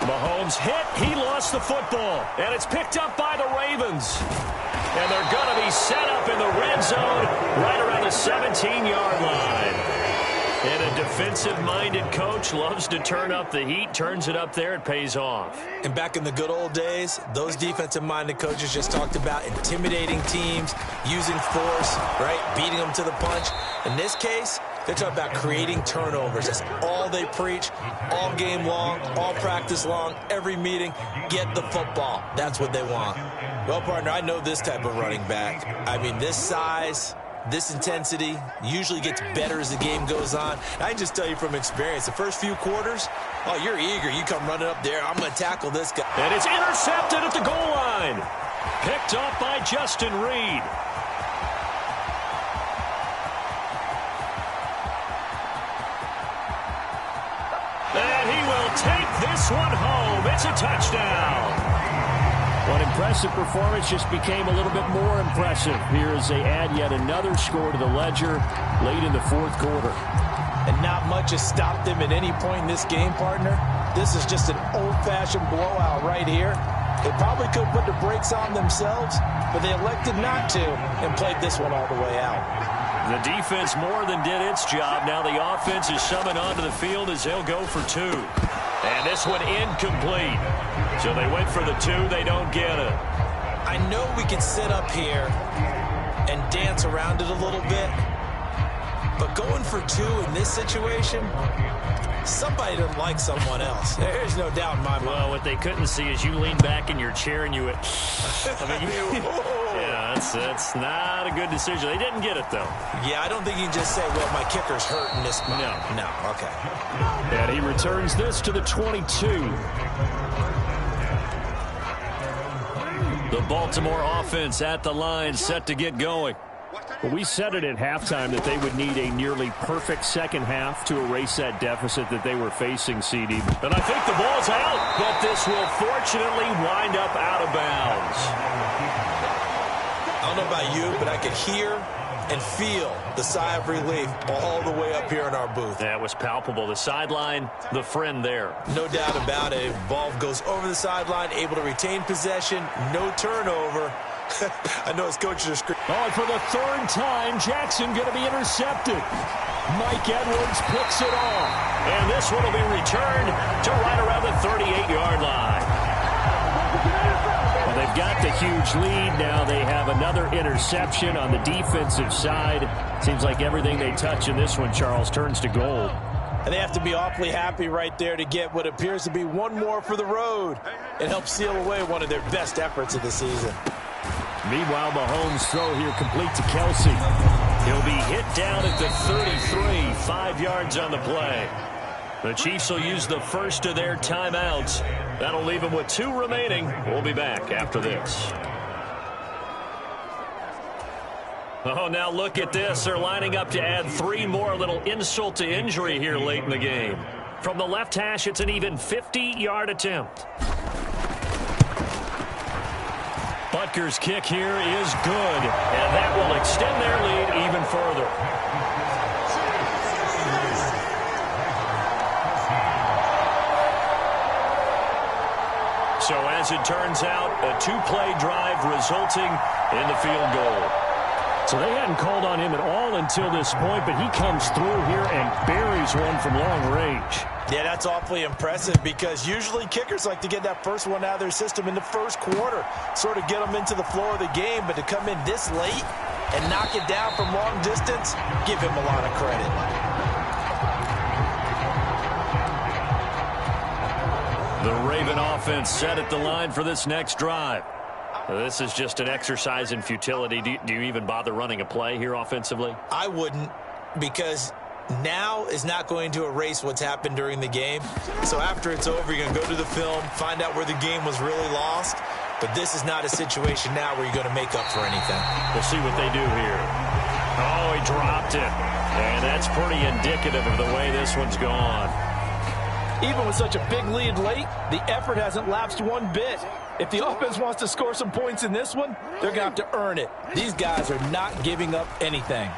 Mahomes hit. He lost the football, and it's picked up by the Ravens. And they're going to be set up in the red zone right around the 17-yard line. And a defensive-minded coach loves to turn up the heat, turns it up there, it pays off. And back in the good old days, those defensive-minded coaches just talked about intimidating teams, using force, right, beating them to the punch. In this case, they're talking about creating turnovers. That's all they preach, all game long, all practice long, every meeting. Get the football. That's what they want. Well, partner, I know this type of running back. I mean, this size, this intensity usually gets better as the game goes on. I can just tell you from experience, the first few quarters, oh, you're eager. You come running up there. I'm going to tackle this guy. And it's intercepted at the goal line. Picked up by Justin Reed. And he will take this one home. It's a touchdown. One impressive performance just became a little bit more impressive here as they add yet another score to the ledger late in the fourth quarter. And not much has stopped them at any point in this game, partner. This is just an old-fashioned blowout right here. They probably could put the brakes on themselves, but they elected not to and played this one all the way out. The defense more than did its job. Now the offense is summoned onto the field as they'll go for two. And this one incomplete. So they went for the two. They don't get it. I know we can sit up here and dance around it a little bit, but going for two in this situation, somebody doesn't like someone else. There's no doubt in my mind. Well, what they couldn't see is you lean back in your chair and you went, yeah, that's not a good decision. They didn't get it, though. Yeah, I don't think you can just say, well, my kicker's hurt in this spot. No, okay. And he returns this to the 22. The Baltimore offense at the line, set to get going. Well, we said it at halftime that they would need a nearly perfect second half to erase that deficit that they were facing, CD. And I think the ball's out, but this will fortunately wind up out of bounds. I don't know about you, but I could hear and feel the sigh of relief all the way up here in our booth. That was palpable. The sideline, the friend there. No doubt about it. Ball goes over the sideline, able to retain possession, no turnover. I know his coaches are screaming. Oh, and for the third time, Jackson going to be intercepted. Mike Edwards picks it off. And this one will be returned to right around the 38-yard line. Well, they've got the huge lead. Now they have another interception on the defensive side. Seems like everything they touch in this one, Charles, turns to gold. And they have to be awfully happy right there to get what appears to be one more for the road and help seal away one of their best efforts of the season. Meanwhile, Mahomes' throw here complete to Kelsey. He'll be hit down at the 33, 5 yards on the play. The Chiefs will use the first of their timeouts. That'll leave them with 2 remaining. We'll be back after this. Oh, now look at this. They're lining up to add 3 more, little insult to injury here late in the game. From the left hash, it's an even 50-yard attempt. Butker's kick here is good, and that will extend their lead even further. So as it turns out, a two-play drive resulting in the field goal. So they hadn't called on him at all until this point, but he comes through here and buries one from long range. Yeah, that's awfully impressive because usually kickers like to get that first one out of their system in the first quarter, sort of get them into the flow of the game, but to come in this late and knock it down from long distance, give him a lot of credit. The Raven offense set at the line for this next drive. This is just an exercise in futility. Do you even bother running a play here offensively? I wouldn't, because now is not going to erase what's happened during the game. So after it's over, you're going to go to the film, find out where the game was really lost. But this is not a situation now where you're going to make up for anything. We'll see what they do here. Oh, he dropped it. And that's pretty indicative of the way this one's gone. Even with such a big lead late, the effort hasn't lapsed one bit. If the offense wants to score some points in this one, they're going to have to earn it. These guys are not giving up anything.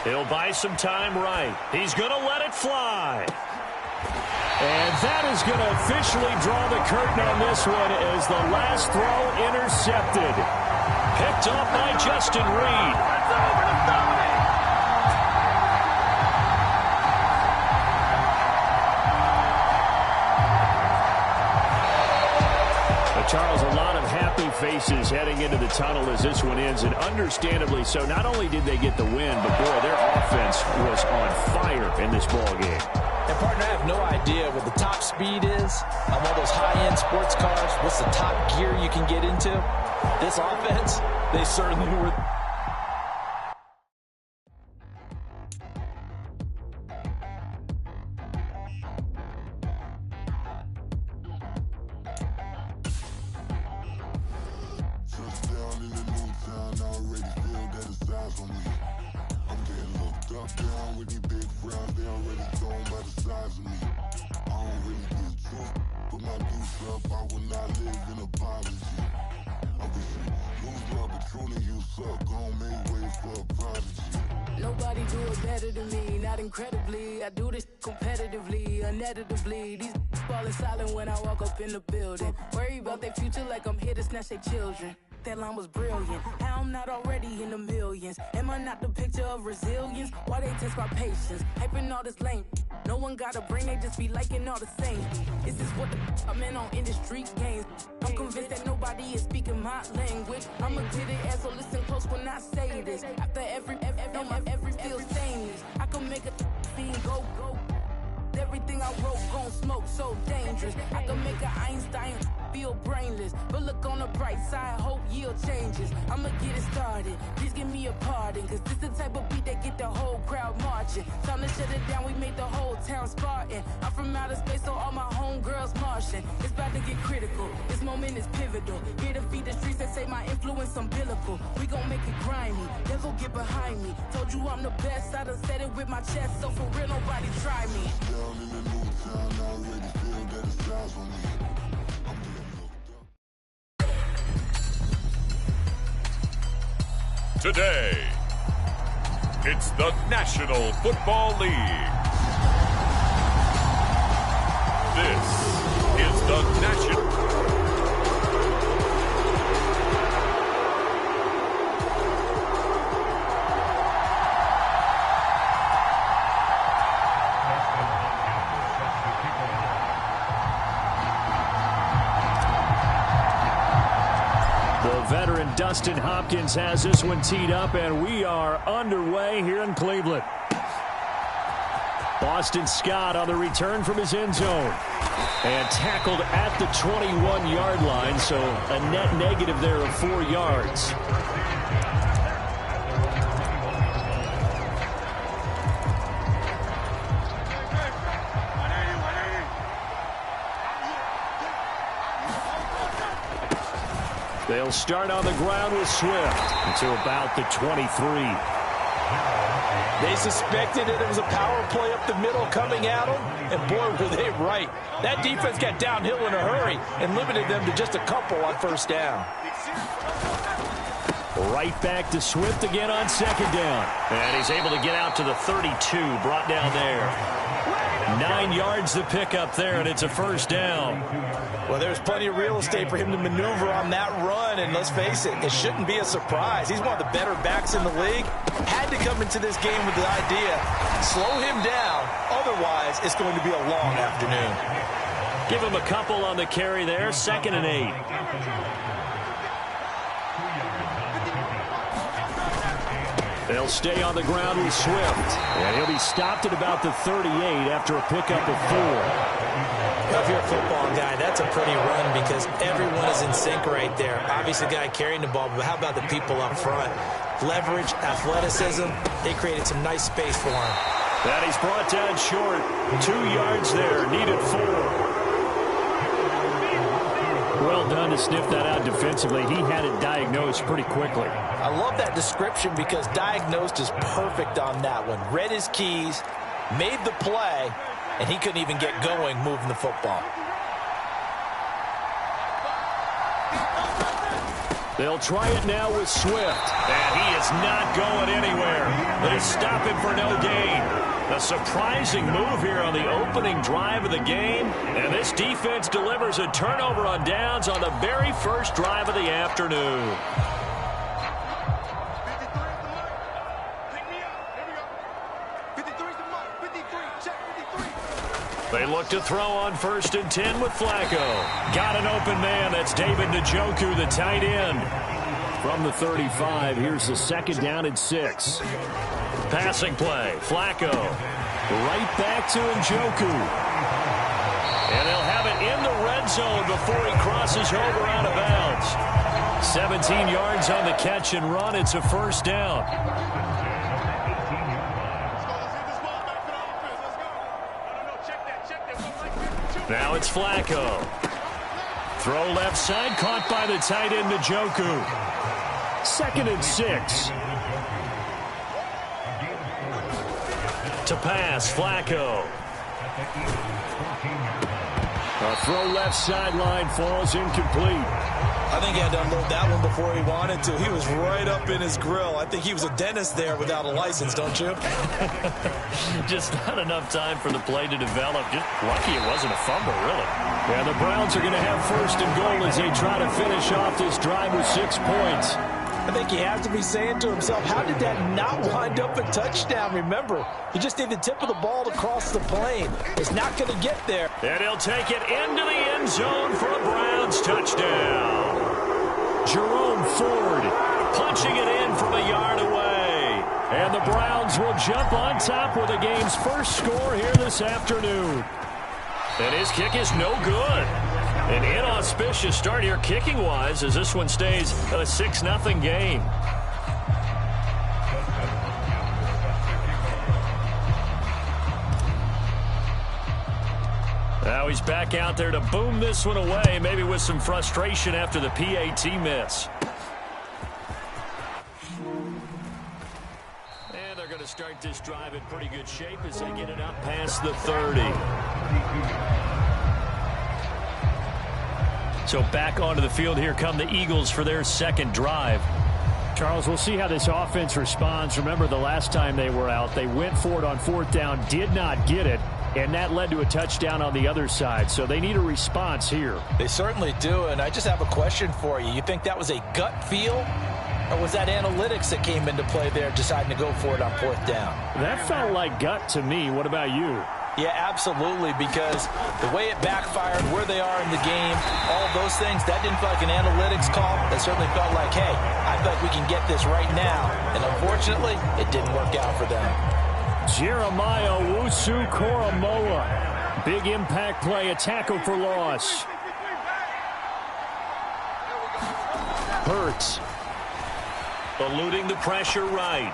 He'll buy some time right. He's going to let it fly. And that is going to officially draw the curtain on this one as the last throw intercepted. Picked off by Justin Reed. Charles, a lot of happy faces heading into the tunnel as this one ends, and understandably so. Not only did they get the win, but, boy, their offense was on fire in this ballgame. And, partner, I have no idea what the top speed is on one of those high-end sports cars. What's the top gear you can get into? This offense, they certainly were. Nobody do it better than me, not incredibly. I do this competitively, uneditably. These falling silent when I walk up in the building. Worry about their future like I'm here to snatch their children. That line was brilliant. How I'm not already in the millions. Am I not the picture of resilience? Why they test my patience? Hyping all this lame. No one got a brain, they just be liking all the same. Is this what the I'm in on industry games? I'm convinced that nobody is speaking my language. I'm a get it ass, so listen close when I say this. After every feel stainless. I can make a fiend go. Everything I wrote gon' smoke, so dangerous. I can make an Einstein feel brainless. But look on the bright side, hope yield changes. I'ma get it started, please give me a pardon. Cause this the type of beat that get the whole crowd marching. Time to shut it down, we made the whole town Spartan. I'm from outer space, so all my homegirls Martian. It's about to get critical, this moment is pivotal. Here to feed the streets that say my influence umbilical. We gon' make it grimy, never get behind me. Told you I'm the best, I done said it with my chest. So for real, nobody try me. In the new town, I already feel that it's eyes on me. I'm getting looked up. Today, it's the National Football League. This is the National... Veteran Dustin Hopkins has this one teed up, and we are underway here in Cleveland. Boston Scott on the return from his end zone. And tackled at the 21-yard line, so a net negative there of 4 yards. They'll start on the ground with Swift to about the 23. They suspected that it was a power play up the middle coming at them, and boy, were they right. That defense got downhill in a hurry and limited them to just a couple on first down. Right back to Swift again on second down. And he's able to get out to the 32, brought down there. 9 yards to pick up there, and it's a first down. Well, there's plenty of real estate for him to maneuver on that run, and let's face it, it shouldn't be a surprise. He's one of the better backs in the league. Had to come into this game with the idea, slow him down, otherwise it's going to be a long afternoon. Give him a couple on the carry there, 2nd and 8. They'll stay on the ground with Swift. And he'll be stopped at about the 38 after a pickup of 4. Well, if you're a football guy, that's a pretty run because everyone is in sync right there. Obviously, the guy carrying the ball, but how about the people up front? Leverage, athleticism, they created some nice space for him. That he's brought down short. 2 yards there, needed 4. Well done to sniff that out defensively. He had it diagnosed pretty quickly. I love that description because diagnosed is perfect on that one. Read his keys, made the play, and he couldn't even get going moving the football. They'll try it now with Swift. And he is not going anywhere. They stop him for no gain. A surprising move here on the opening drive of the game. And this defense delivers a turnover on downs on the very first drive of the afternoon. They look to throw on 1st and 10 with Flacco. Got an open man. That's David Njoku, the tight end. From the 35, here's the 2nd down and 6. Passing play. Flacco. Right back to Njoku. And they'll have it in the red zone before he crosses over out of bounds. 17 yards on the catch and run. It's a first down. Now it's Flacco. Throw left side, caught by the tight end Njoku. 2nd and 6. To pass, Flacco. A throw left sideline falls incomplete. I think he had to unload that one before he wanted to. He was right up in his grill. I think he was a dentist there without a license, don't you? Just not enough time for the play to develop. Just lucky it wasn't a fumble, really. Yeah, the Browns are going to have 1st and goal as they try to finish off this drive with 6 points. I think he has to be saying to himself, how did that not wind up a touchdown? Remember, he just need the tip of the ball to cross the plane. It's not going to get there. And he'll take it into the end zone for a Browns touchdown. Jerome Ford punching it in from a yard away. And the Browns will jump on top with the game's first score here this afternoon. And his kick is no good. An inauspicious start here kicking-wise as this one stays a 6-0 game. Now he's back out there to boom this one away, maybe with some frustration after the PAT miss. And they're going to start this drive in pretty good shape as they get it up past the 30. So back onto the field, here come the Eagles for their 2nd drive. Charles, we'll see how this offense responds. Remember the last time they were out, they went for it on 4th down, did not get it, and that led to a touchdown on the other side. So they need a response here. They certainly do, and I just have a question for you. You think that was a gut feel, or was that analytics that came into play there deciding to go for it on 4th down? That felt like gut to me. What about you? Yeah, absolutely, because the way it backfired, where they are in the game, all those things, that didn't feel like an analytics call. That certainly felt like, hey, I feel like we can get this right now. And unfortunately, it didn't work out for them. Jeremiah Owusu-Koramoah. Big impact play, a tackle for loss. Hurts. Eluding the pressure right.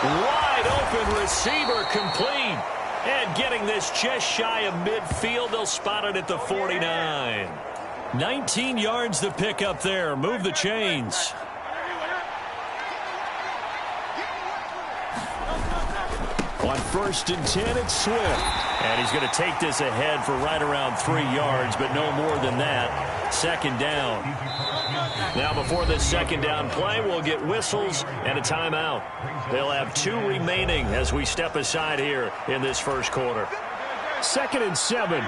Wide open receiver complete. And getting this just shy of midfield, they'll spot it at the 49. 19 yards to pick up there. Move the chains. On 1st and 10, it's Swift. And he's going to take this ahead for right around 3 yards, but no more than that. 2nd down. Now before this 2nd down play, we'll get whistles and a timeout. They'll have 2 remaining as we step aside here in this first quarter. 2nd and 7.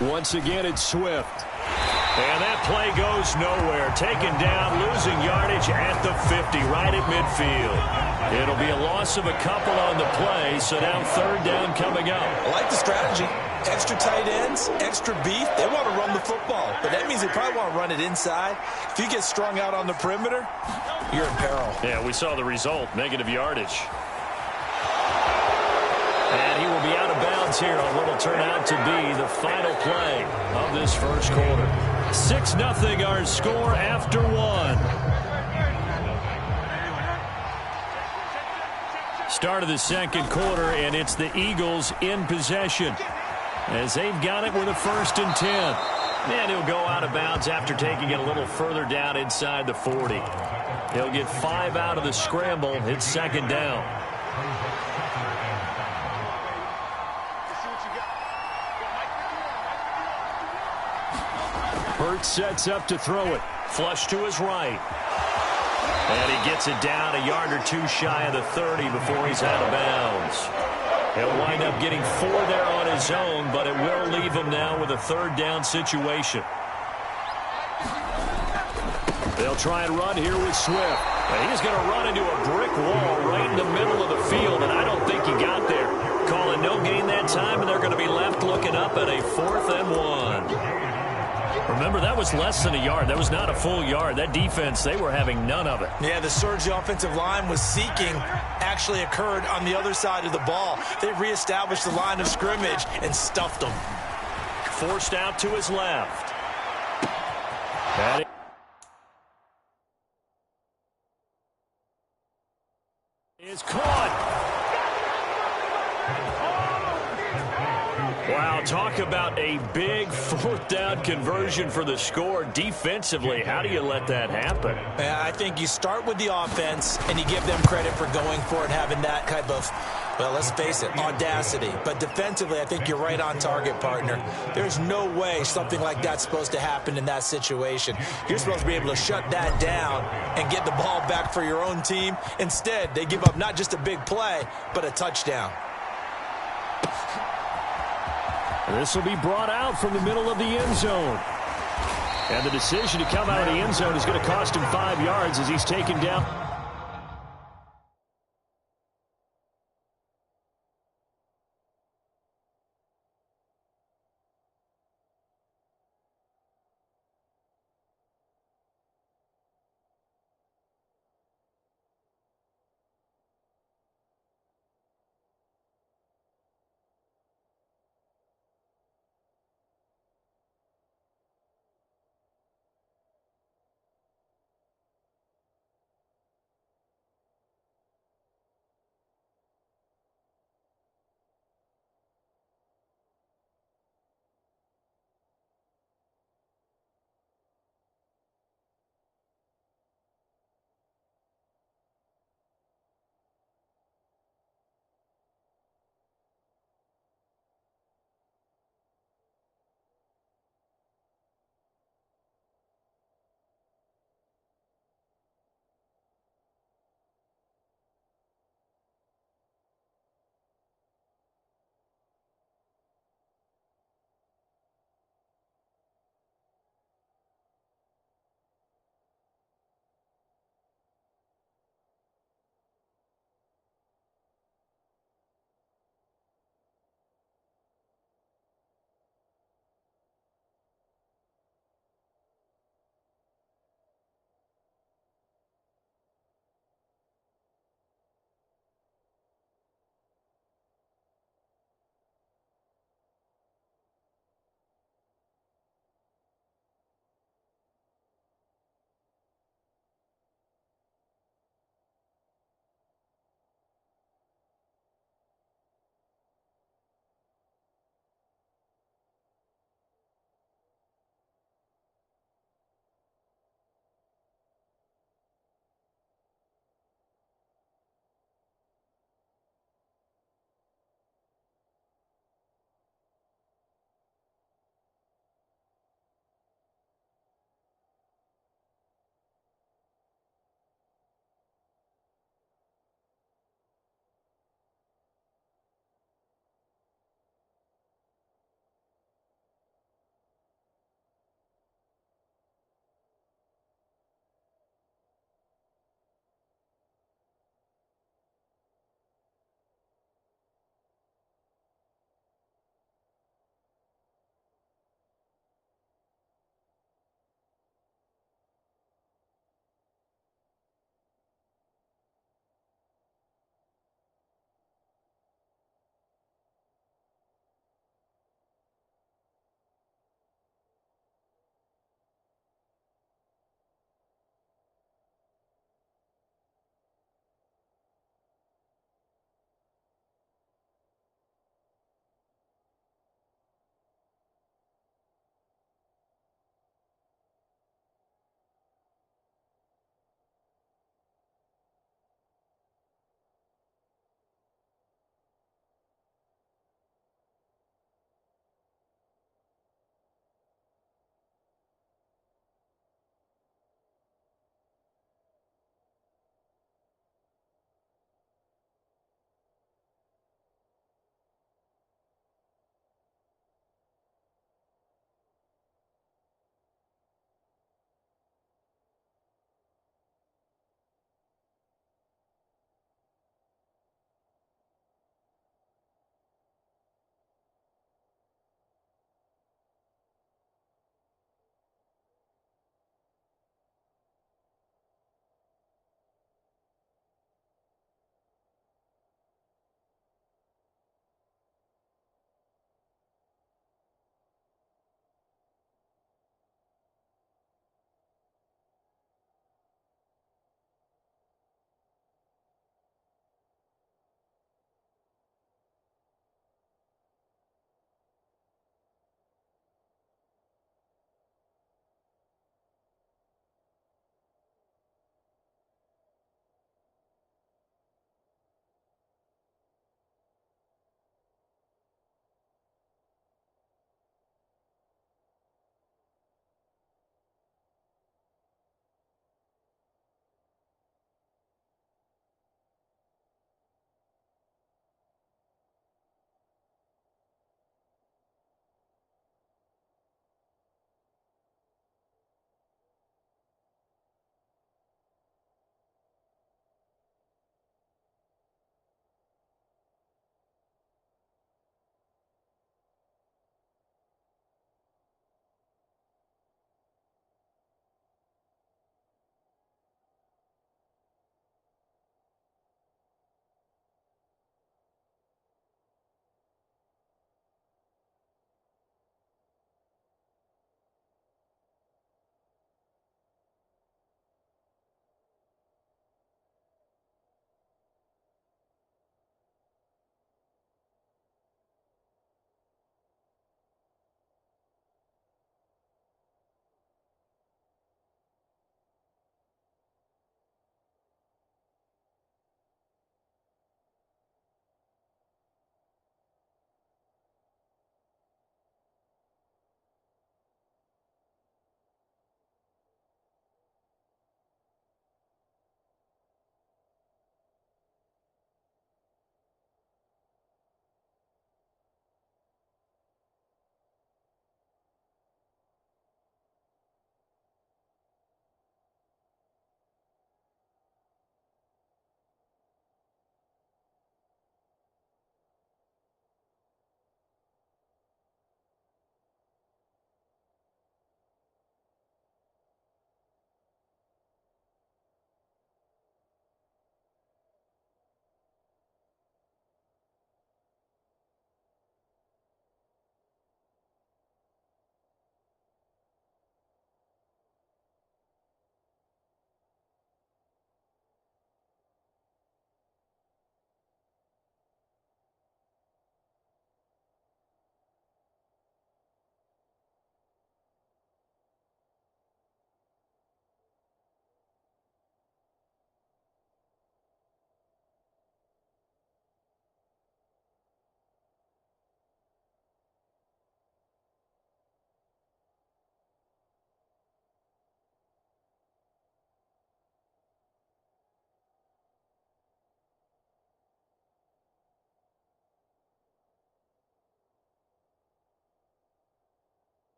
Once again, it's Swift. And that play goes nowhere. Taken down, losing yardage at the 50, right at midfield. It'll be a loss of a couple on the play, so now 3rd down coming up. I like the strategy. Extra tight ends, extra beef. They want to run the football, but that means they probably want to run it inside. If you get strung out on the perimeter, you're in peril. Yeah, we saw the result, negative yardage. And he will be out of bounds here on what will turn out to be the final play of this first quarter. 6-0 our score after 1. Start of the 2nd quarter, and it's the Eagles in possession as they've got it with a 1st and 10. And he'll go out of bounds after taking it a little further down inside the 40. He'll get 5 out of the scramble. It's 2nd down. Hurts sets up to throw it. Flush to his right. And he gets it down a yard or 2 shy of the 30 before he's out of bounds. He'll wind up getting 4 there on his own, but it will leave him now with a 3rd down situation. They'll try and run here with Swift. And he's going to run into a brick wall right in the middle of the field, and I don't think he got there. Calling no gain that time, and they're going to be left looking up at a 4th and 1. Remember, that was less than a yard. That was not a full yard. That defense, they were having none of it. Yeah, the surge the offensive line was seeking actually occurred on the other side of the ball. They reestablished the line of scrimmage and stuffed them. Forced out to his left. That is caught. Wow, talk about a big 4th down conversion for the score. Defensively, how do you let that happen? Yeah, I think you start with the offense and you give them credit for going for it, having that type of, well, let's face it, audacity. But defensively, I think you're right on target, partner. There's no way something like that's supposed to happen in that situation. You're supposed to be able to shut that down and get the ball back for your own team. Instead, they give up not just a big play, but a touchdown. This will be brought out from the middle of the end zone. And the decision to come out of the end zone is going to cost him 5 yards as he's taken down.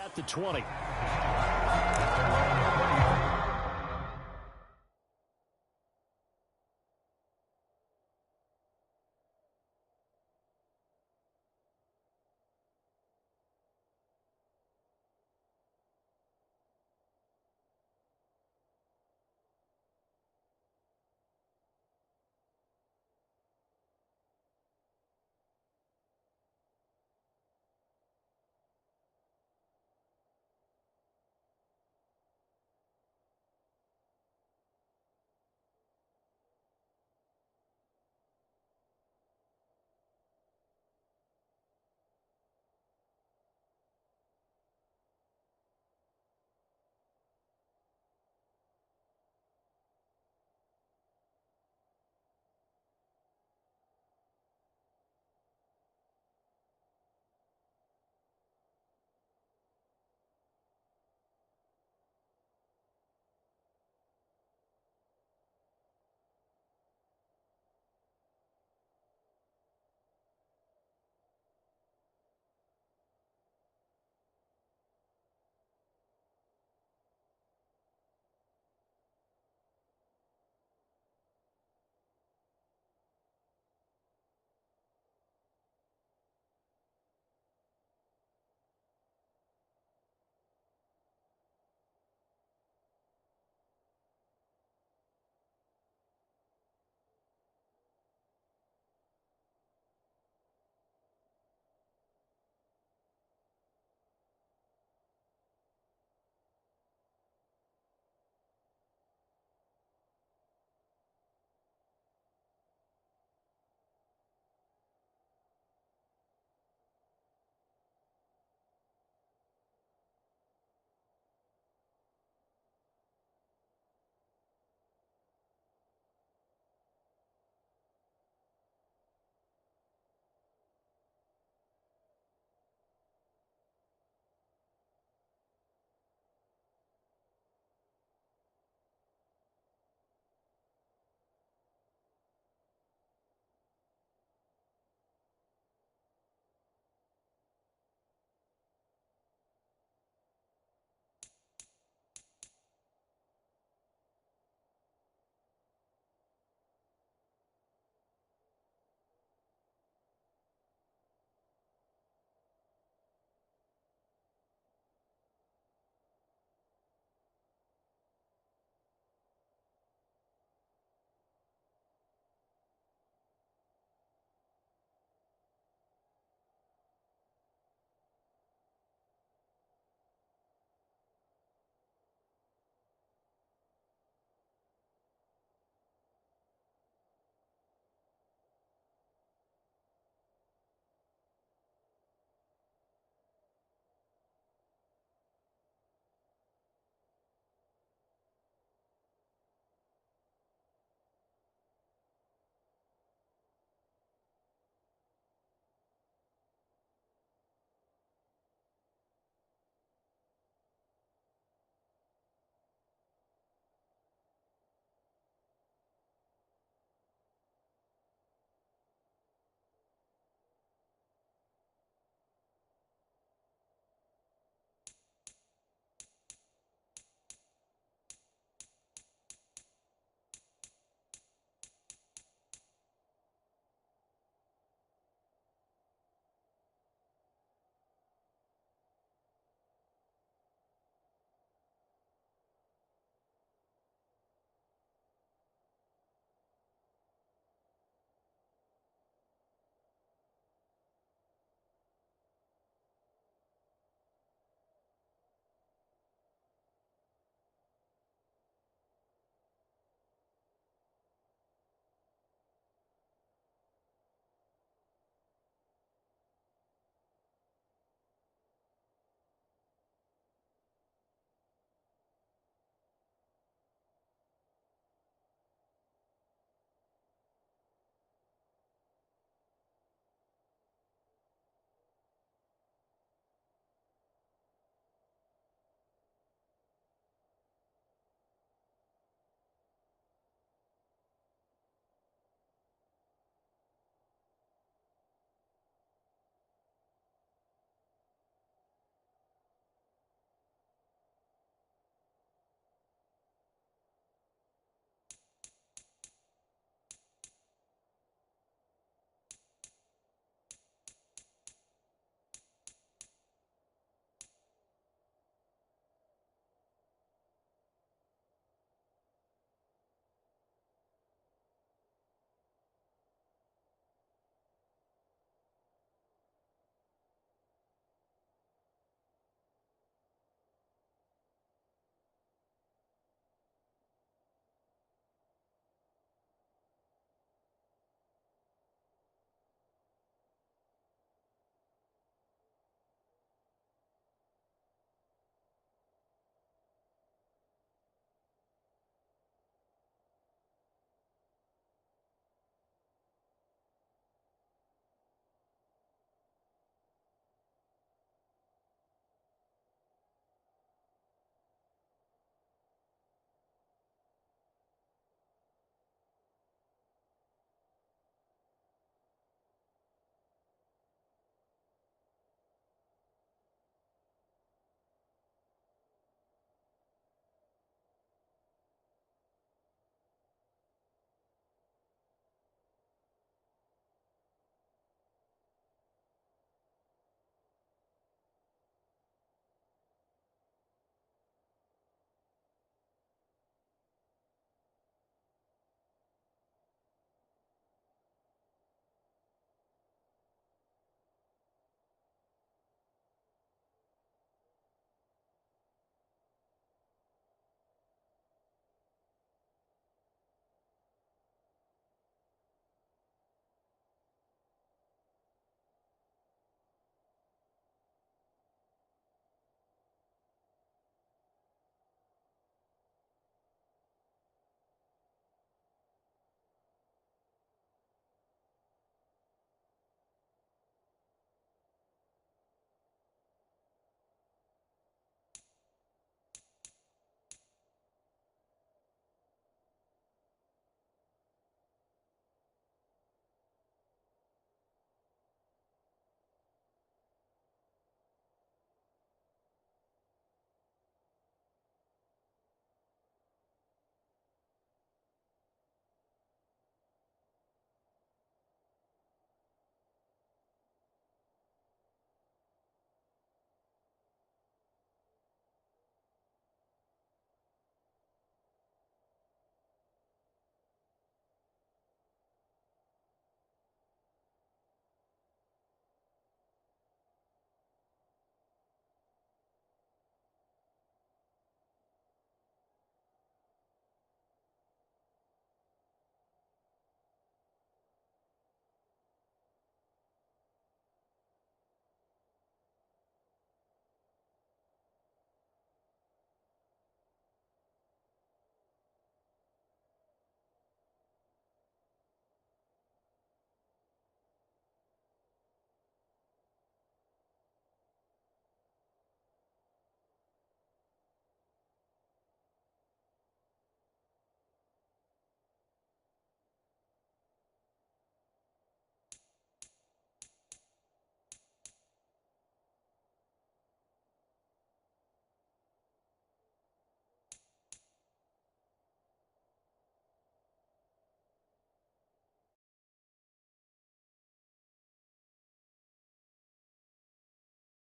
at the 20.